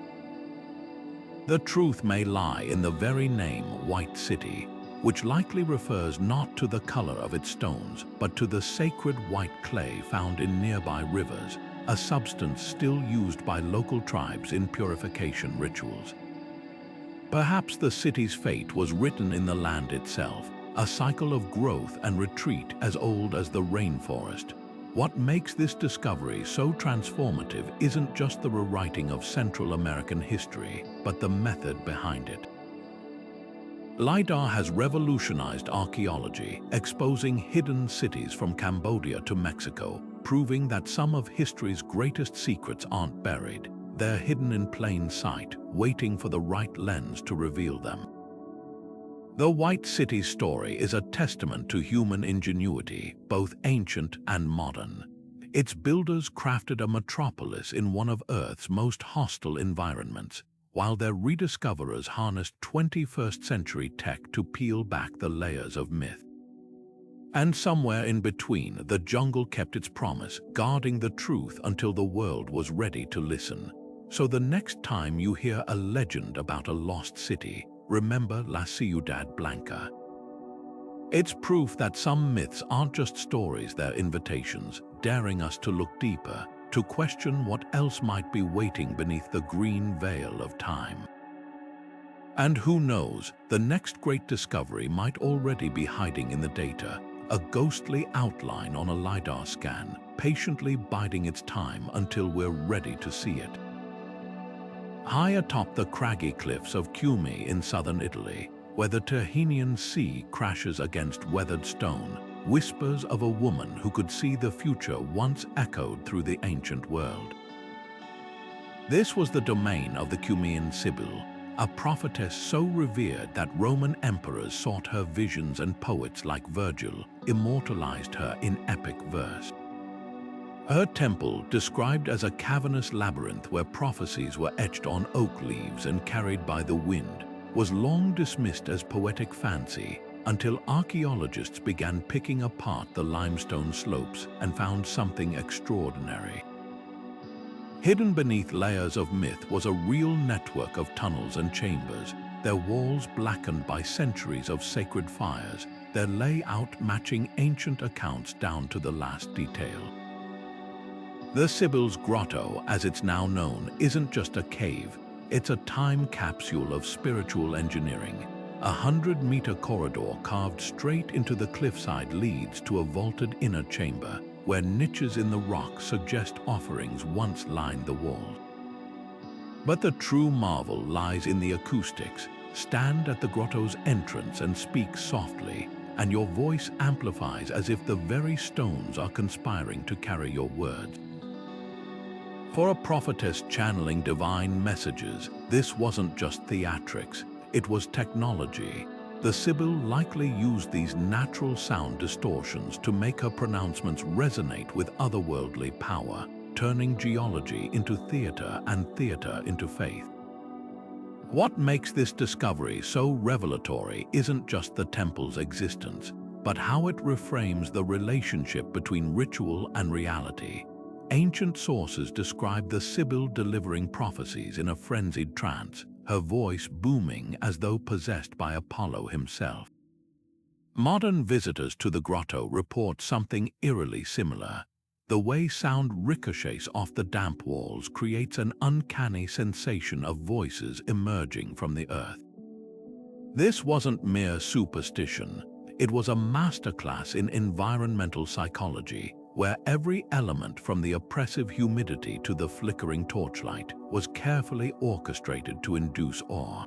The truth may lie in the very name White City, which likely refers not to the color of its stones, but to the sacred white clay found in nearby rivers, a substance still used by local tribes in purification rituals. Perhaps the city's fate was written in the land itself, a cycle of growth and retreat as old as the rainforest. What makes this discovery so transformative isn't just the rewriting of Central American history, but the method behind it. LiDAR has revolutionized archaeology, exposing hidden cities from Cambodia to Mexico, proving that some of history's greatest secrets aren't buried. They're hidden in plain sight, waiting for the right lens to reveal them. The White City story is a testament to human ingenuity, both ancient and modern. Its builders crafted a metropolis in one of Earth's most hostile environments, while their rediscoverers harnessed 21st century tech to peel back the layers of myth. And somewhere in between, the jungle kept its promise, guarding the truth until the world was ready to listen. So the next time you hear a legend about a lost city, remember La Ciudad Blanca. It's proof that some myths aren't just stories, they're invitations, daring us to look deeper, to question what else might be waiting beneath the green veil of time. And who knows, the next great discovery might already be hiding in the data, a ghostly outline on a LiDAR scan, patiently biding its time until we're ready to see it. High atop the craggy cliffs of Cumian in southern Italy, where the Tyrrhenian Sea crashes against weathered stone, whispers of a woman who could see the future once echoed through the ancient world. This was the domain of the Cumian Sibyl, a prophetess so revered that Roman emperors sought her visions, and poets like Virgil immortalized her in epic verse. Her temple, described as a cavernous labyrinth where prophecies were etched on oak leaves and carried by the wind, was long dismissed as poetic fancy, until archaeologists began picking apart the limestone slopes and found something extraordinary. Hidden beneath layers of myth was a real network of tunnels and chambers, their walls blackened by centuries of sacred fires, their layout matching ancient accounts down to the last detail. The Sibyl's Grotto, as it's now known, isn't just a cave, it's a time capsule of spiritual engineering. A 100-meter corridor carved straight into the cliffside leads to a vaulted inner chamber, where niches in the rock suggest offerings once lined the wall. But the true marvel lies in the acoustics. Stand at the grotto's entrance and speak softly, and your voice amplifies as if the very stones are conspiring to carry your words. For a prophetess channeling divine messages, this wasn't just theatrics, it was technology. The Sibyl likely used these natural sound distortions to make her pronouncements resonate with otherworldly power, turning geology into theater and theater into faith. What makes this discovery so revelatory isn't just the temple's existence, but how it reframes the relationship between ritual and reality. Ancient sources describe the Sibyl delivering prophecies in a frenzied trance, her voice booming as though possessed by Apollo himself. Modern visitors to the grotto report something eerily similar. The way sound ricochets off the damp walls creates an uncanny sensation of voices emerging from the earth. This wasn't mere superstition, it was a masterclass in environmental psychology, where every element from the oppressive humidity to the flickering torchlight was carefully orchestrated to induce awe.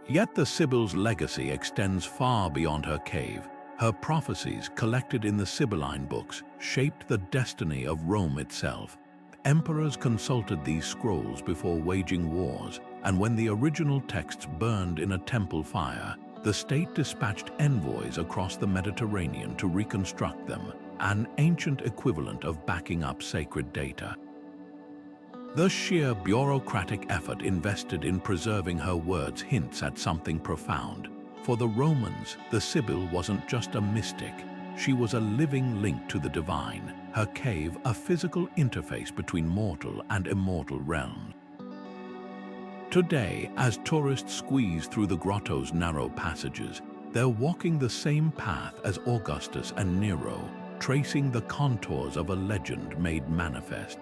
Yet the Sibyl's legacy extends far beyond her cave. Her prophecies, collected in the Sibylline books, shaped the destiny of Rome itself. Emperors consulted these scrolls before waging wars, and when the original texts burned in a temple fire, the state dispatched envoys across the Mediterranean to reconstruct them, an ancient equivalent of backing up sacred data. The sheer bureaucratic effort invested in preserving her words hints at something profound. For the Romans, the Sibyl wasn't just a mystic, she was a living link to the divine, her cave a physical interface between mortal and immortal realms. Today, as tourists squeeze through the grotto's narrow passages, they're walking the same path as Augustus and Nero, tracing the contours of a legend made manifest.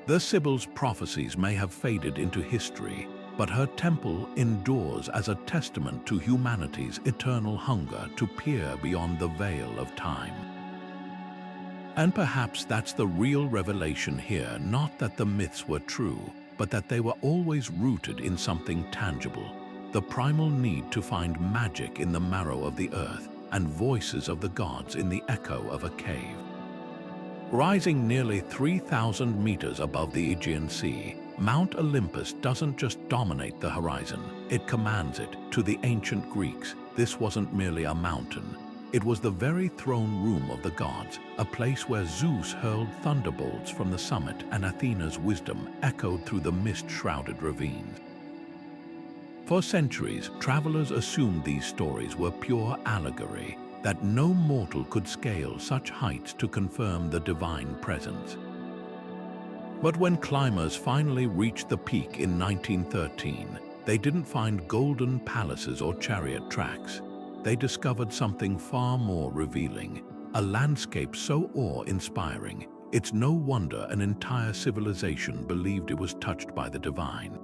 The Sibyl's prophecies may have faded into history, but her temple endures as a testament to humanity's eternal hunger to peer beyond the veil of time. And perhaps that's the real revelation here, not that the myths were true, but that they were always rooted in something tangible, the primal need to find magic in the marrow of the earth and voices of the gods in the echo of a cave. Rising nearly 3,000 meters above the Aegean Sea, Mount Olympus doesn't just dominate the horizon, it commands it. To the ancient Greeks, this wasn't merely a mountain. It was the very throne room of the gods, a place where Zeus hurled thunderbolts from the summit and Athena's wisdom echoed through the mist-shrouded ravines. For centuries, travelers assumed these stories were pure allegory, that no mortal could scale such heights to confirm the divine presence. But when climbers finally reached the peak in 1913, they didn't find golden palaces or chariot tracks. They discovered something far more revealing, a landscape so awe-inspiring, it's no wonder an entire civilization believed it was touched by the divine.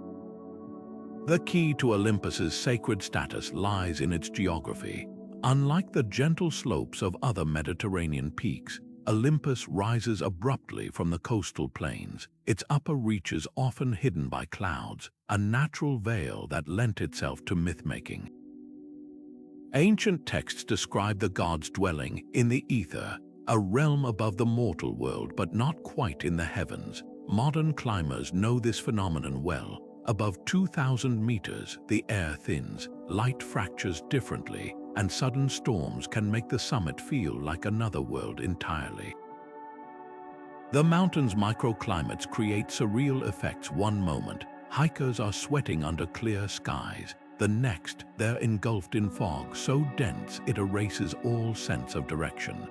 The key to Olympus's sacred status lies in its geography. Unlike the gentle slopes of other Mediterranean peaks, Olympus rises abruptly from the coastal plains, its upper reaches often hidden by clouds, a natural veil that lent itself to myth-making. Ancient texts describe the gods dwelling in the ether, a realm above the mortal world but not quite in the heavens. Modern climbers know this phenomenon well. Above 2,000 meters, the air thins, light fractures differently, and sudden storms can make the summit feel like another world entirely. The mountain's microclimates create surreal effects. One moment, hikers are sweating under clear skies. The next, they're engulfed in fog so dense it erases all sense of direction.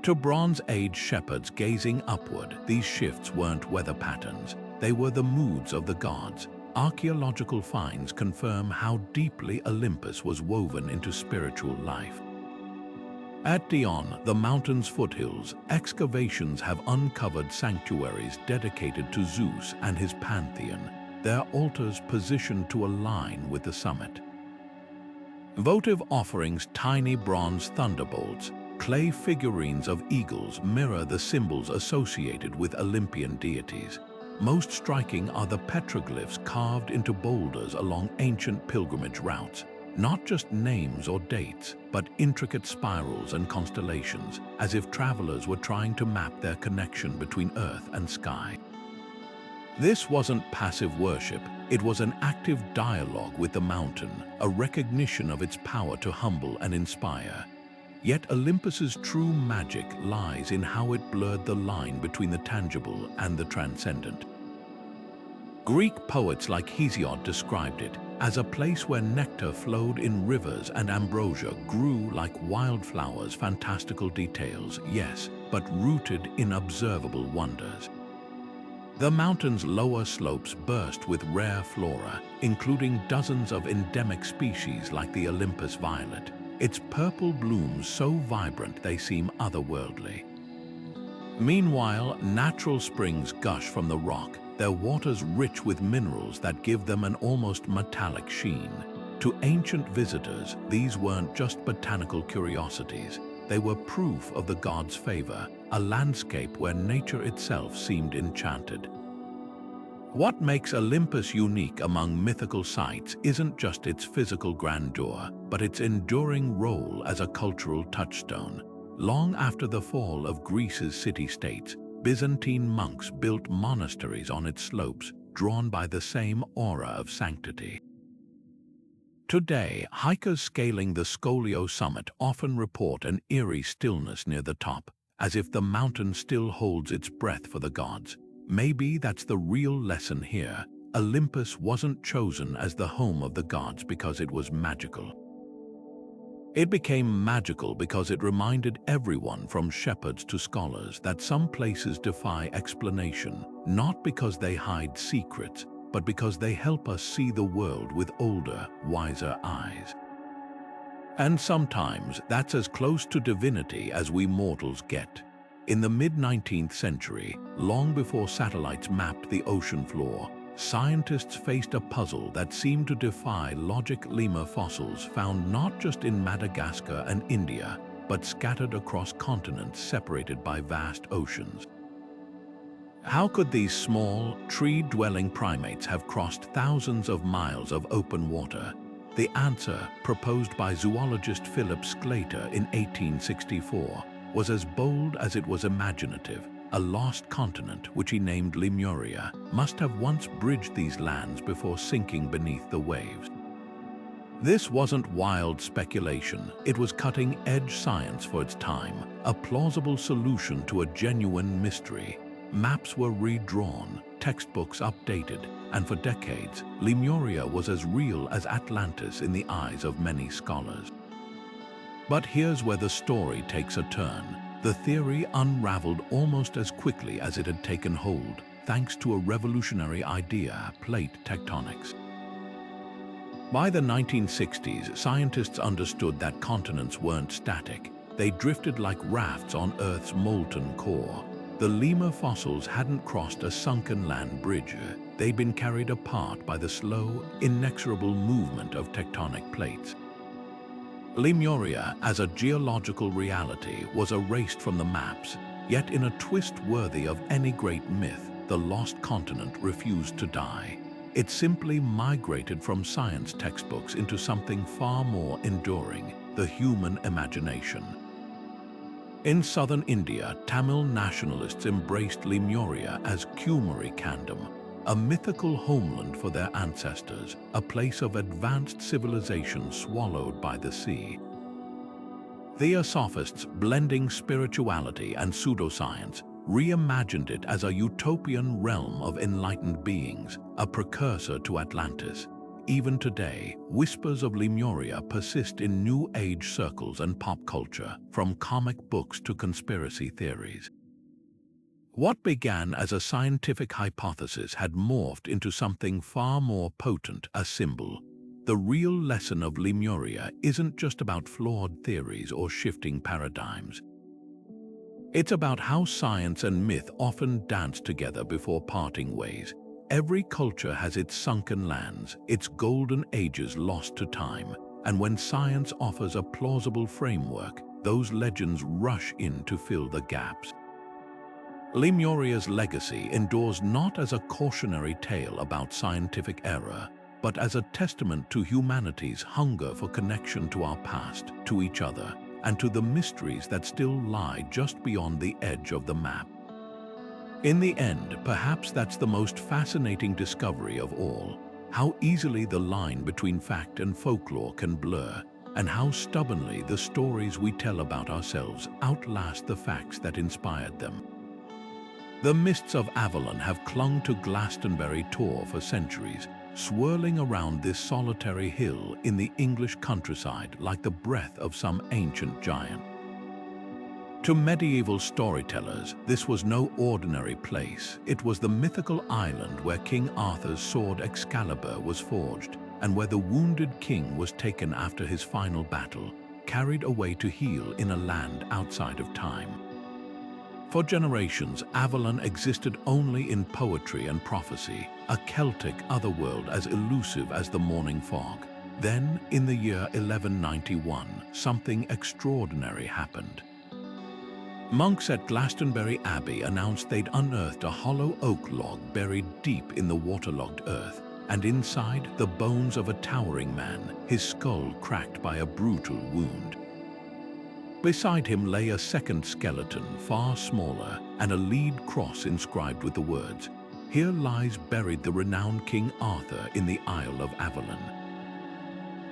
To Bronze Age shepherds gazing upward, these shifts weren't weather patterns, they were the moods of the gods. Archaeological finds confirm how deeply Olympus was woven into spiritual life. At Dion, the mountain's foothills, excavations have uncovered sanctuaries dedicated to Zeus and his pantheon, their altars positioned to align with the summit. Votive offerings, tiny bronze thunderbolts, clay figurines of eagles mirror the symbols associated with Olympian deities. Most striking are the petroglyphs carved into boulders along ancient pilgrimage routes. Not just names or dates, but intricate spirals and constellations, as if travelers were trying to map their connection between earth and sky. This wasn't passive worship, it was an active dialogue with the mountain, a recognition of its power to humble and inspire. Yet Olympus's true magic lies in how it blurred the line between the tangible and the transcendent. Greek poets like Hesiod described it as a place where nectar flowed in rivers and ambrosia grew like wildflowers. Fantastical details, yes, but rooted in observable wonders. The mountain's lower slopes burst with rare flora, including dozens of endemic species like the Olympus violet, its purple blooms so vibrant they seem otherworldly. Meanwhile, natural springs gush from the rock, their waters rich with minerals that give them an almost metallic sheen. To ancient visitors, these weren't just botanical curiosities. They were proof of the gods' favor, a landscape where nature itself seemed enchanted. What makes Olympus unique among mythical sites isn't just its physical grandeur, but its enduring role as a cultural touchstone. Long after the fall of Greece's city-states, Byzantine monks built monasteries on its slopes, drawn by the same aura of sanctity. Today, hikers scaling the Skolio summit often report an eerie stillness near the top, as if the mountain still holds its breath for the gods. Maybe that's the real lesson here. Olympus wasn't chosen as the home of the gods because it was magical. It became magical because it reminded everyone from shepherds to scholars that some places defy explanation, not because they hide secrets, but because they help us see the world with older, wiser eyes. And sometimes that's as close to divinity as we mortals get. In the mid-19th century, long before satellites mapped the ocean floor, scientists faced a puzzle that seemed to defy logic. Lemur fossils found not just in Madagascar and India, but scattered across continents separated by vast oceans. How could these small, tree-dwelling primates have crossed thousands of miles of open water? The answer, proposed by zoologist Philip Sclater in 1864, was as bold as it was imaginative. A lost continent, which he named Lemuria, must have once bridged these lands before sinking beneath the waves. This wasn't wild speculation, it was cutting-edge science for its time, a plausible solution to a genuine mystery. Maps were redrawn, textbooks updated, and for decades, Lemuria was as real as Atlantis in the eyes of many scholars. But here's where the story takes a turn. The theory unraveled almost as quickly as it had taken hold, thanks to a revolutionary idea: plate tectonics. By the 1960s, scientists understood that continents weren't static. They drifted like rafts on Earth's molten core. The lemur fossils hadn't crossed a sunken land bridge. They'd been carried apart by the slow, inexorable movement of tectonic plates. Lemuria, as a geological reality, was erased from the maps, yet in a twist worthy of any great myth, the lost continent refused to die. It simply migrated from science textbooks into something far more enduring: the human imagination. In southern India, Tamil nationalists embraced Lemuria as Kumari Kandam, a mythical homeland for their ancestors, a place of advanced civilization swallowed by the sea. Theosophists, blending spirituality and pseudoscience, reimagined it as a utopian realm of enlightened beings, a precursor to Atlantis. even today, whispers of Lemuria persist in New Age circles and pop culture, from comic books to conspiracy theories. What began as a scientific hypothesis had morphed into something far more potent, a symbol. The real lesson of Lemuria isn't just about flawed theories or shifting paradigms. It's about how science and myth often dance together before parting ways. Every culture has its sunken lands, its golden ages lost to time, and when science offers a plausible framework, those legends rush in to fill the gaps. Lemuria's legacy endures not as a cautionary tale about scientific error, but as a testament to humanity's hunger for connection to our past, to each other, and to the mysteries that still lie just beyond the edge of the map. In the end, perhaps that's the most fascinating discovery of all, how easily the line between fact and folklore can blur, and how stubbornly the stories we tell about ourselves outlast the facts that inspired them. The mists of Avalon have clung to Glastonbury Tor for centuries, swirling around this solitary hill in the English countryside like the breath of some ancient giant. To medieval storytellers, this was no ordinary place. It was the mythical island where King Arthur's sword Excalibur was forged, and where the wounded king was taken after his final battle, carried away to heal in a land outside of time. For generations, Avalon existed only in poetry and prophecy, a Celtic otherworld as elusive as the morning fog. Then, in the year 1191, something extraordinary happened. Monks at Glastonbury Abbey announced they'd unearthed a hollow oak log buried deep in the waterlogged earth, and inside, the bones of a towering man, his skull cracked by a brutal wound. Beside him lay a second skeleton, far smaller, and a lead cross inscribed with the words, "Here lies buried the renowned King Arthur in the Isle of Avalon."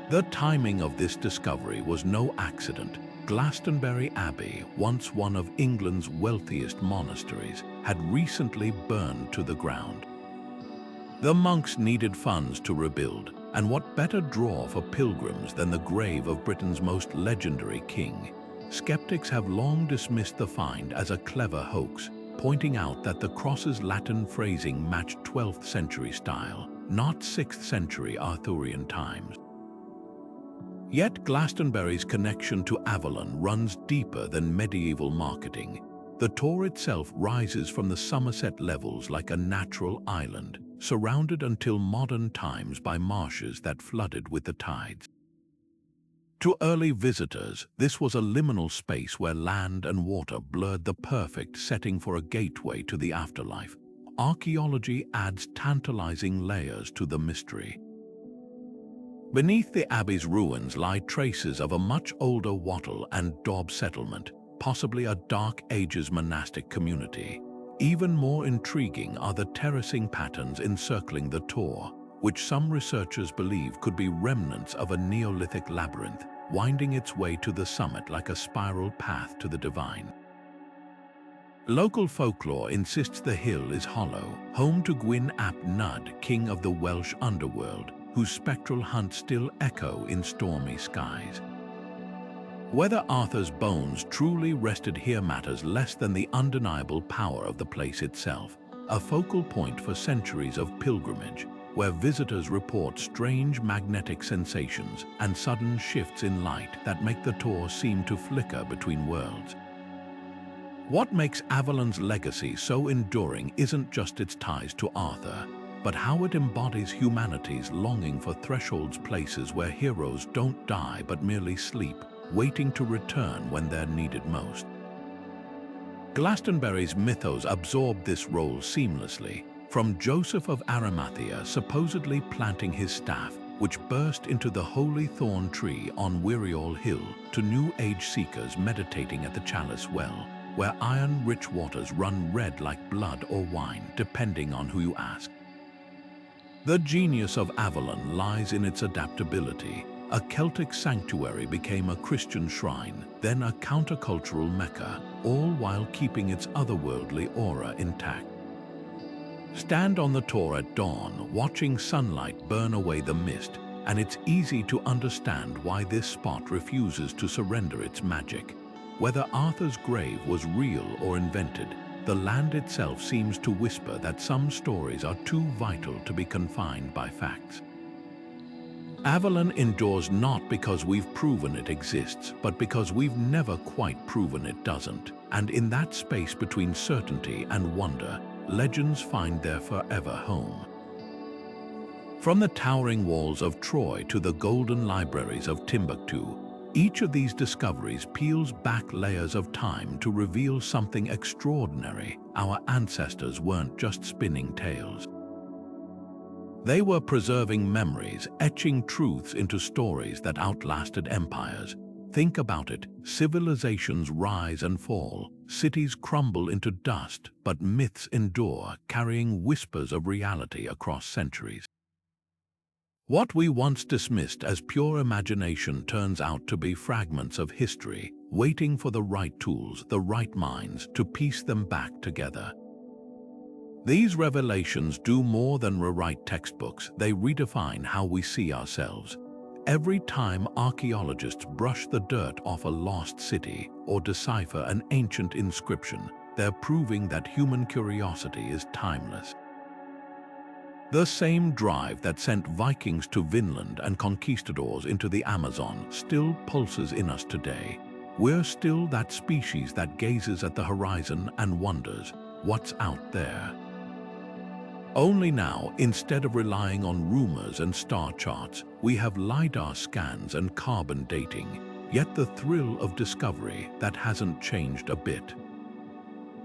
The timing of this discovery was no accident. Glastonbury Abbey, once one of England's wealthiest monasteries, had recently burned to the ground. The monks needed funds to rebuild, and what better draw for pilgrims than the grave of Britain's most legendary king? Skeptics have long dismissed the find as a clever hoax, pointing out that the cross's Latin phrasing matched 12th century style, not 6th century Arthurian times. Yet Glastonbury's connection to Avalon runs deeper than medieval marketing. The Tor itself rises from the Somerset levels like a natural island, surrounded until modern times by marshes that flooded with the tides. To early visitors, this was a liminal space where land and water blurred, the perfect setting for a gateway to the afterlife. Archaeology adds tantalizing layers to the mystery. Beneath the abbey's ruins lie traces of a much older wattle and daub settlement, possibly a Dark Ages monastic community. Even more intriguing are the terracing patterns encircling the Tor, which some researchers believe could be remnants of a Neolithic labyrinth, winding its way to the summit like a spiral path to the divine. Local folklore insists the hill is hollow, home to Gwyn ap Nudd, king of the Welsh underworld, whose spectral hunts still echo in stormy skies. Whether Arthur's bones truly rested here matters less than the undeniable power of the place itself, a focal point for centuries of pilgrimage, where visitors report strange magnetic sensations and sudden shifts in light that make the Tor seem to flicker between worlds. What makes Avalon's legacy so enduring isn't just its ties to Arthur, but how it embodies humanity's longing for thresholds, places where heroes don't die but merely sleep, waiting to return when they're needed most. Glastonbury's mythos absorbed this role seamlessly, from Joseph of Arimathea supposedly planting his staff, which burst into the holy thorn tree on Wiriol Hill, to New Age seekers meditating at the Chalice Well, where iron-rich waters run red like blood or wine, depending on who you ask. The genius of Avalon lies in its adaptability. A Celtic sanctuary became a Christian shrine, then a countercultural Mecca, all while keeping its otherworldly aura intact. Stand on the Tor at dawn, watching sunlight burn away the mist, and it's easy to understand why this spot refuses to surrender its magic. Whether Arthur's grave was real or invented, the land itself seems to whisper that some stories are too vital to be confined by facts. Avalon endures not because we've proven it exists, but because we've never quite proven it doesn't. And in that space between certainty and wonder, legends find their forever home. From the towering walls of Troy to the golden libraries of Timbuktu, each of these discoveries peels back layers of time to reveal something extraordinary. Our ancestors weren't just spinning tales. They were preserving memories, etching truths into stories that outlasted empires. Think about it, civilizations rise and fall, cities crumble into dust, but myths endure, carrying whispers of reality across centuries. What we once dismissed as pure imagination turns out to be fragments of history, waiting for the right tools, the right minds, to piece them back together. These revelations do more than rewrite textbooks, they redefine how we see ourselves. Every time archaeologists brush the dirt off a lost city or decipher an ancient inscription, they're proving that human curiosity is timeless. The same drive that sent Vikings to Vinland and conquistadors into the Amazon still pulses in us today. We're still that species that gazes at the horizon and wonders, what's out there? Only now, instead of relying on rumors and star charts, we have LiDAR scans and carbon dating, yet the thrill of discovery that hasn't changed a bit.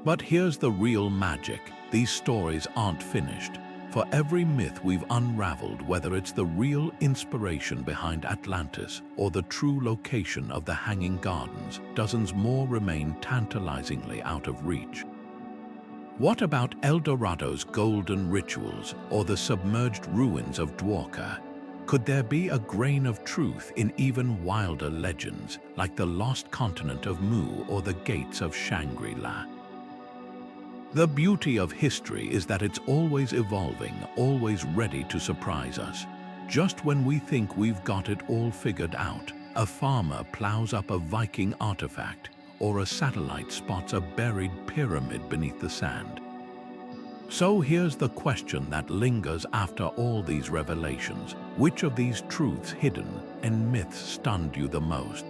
But here's the real magic. These stories aren't finished. For every myth we've unraveled, whether it's the real inspiration behind Atlantis or the true location of the Hanging Gardens, dozens more remain tantalizingly out of reach. What about El Dorado's golden rituals or the submerged ruins of Dwarka? Could there be a grain of truth in even wilder legends, like the lost continent of Mu or the gates of Shangri-La? The beauty of history is that it's always evolving, always ready to surprise us. Just when we think we've got it all figured out, a farmer plows up a Viking artifact, or a satellite spots a buried pyramid beneath the sand. So here's the question that lingers after all these revelations. Which of these truths hidden in myths stunned you the most?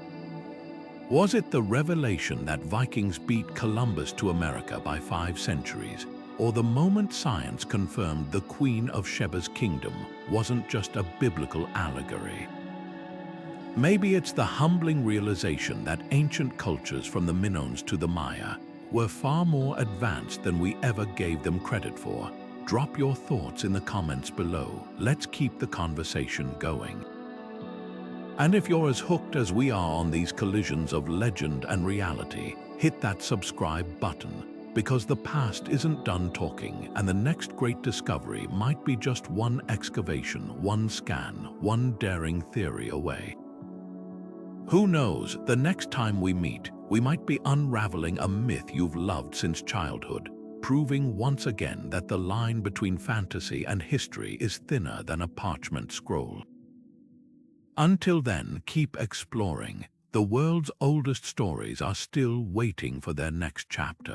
Was it the revelation that Vikings beat Columbus to America by 5 centuries? Or the moment science confirmed the Queen of Sheba's kingdom wasn't just a biblical allegory? Maybe it's the humbling realization that ancient cultures from the Minoans to the Maya were far more advanced than we ever gave them credit for. Drop your thoughts in the comments below. Let's keep the conversation going. And if you're as hooked as we are on these collisions of legend and reality, hit that subscribe button, because the past isn't done talking, and the next great discovery might be just one excavation, one scan, one daring theory away. Who knows, the next time we meet, we might be unraveling a myth you've loved since childhood, proving once again that the line between fantasy and history is thinner than a parchment scroll. Until then, keep exploring. The world's oldest stories are still waiting for their next chapter.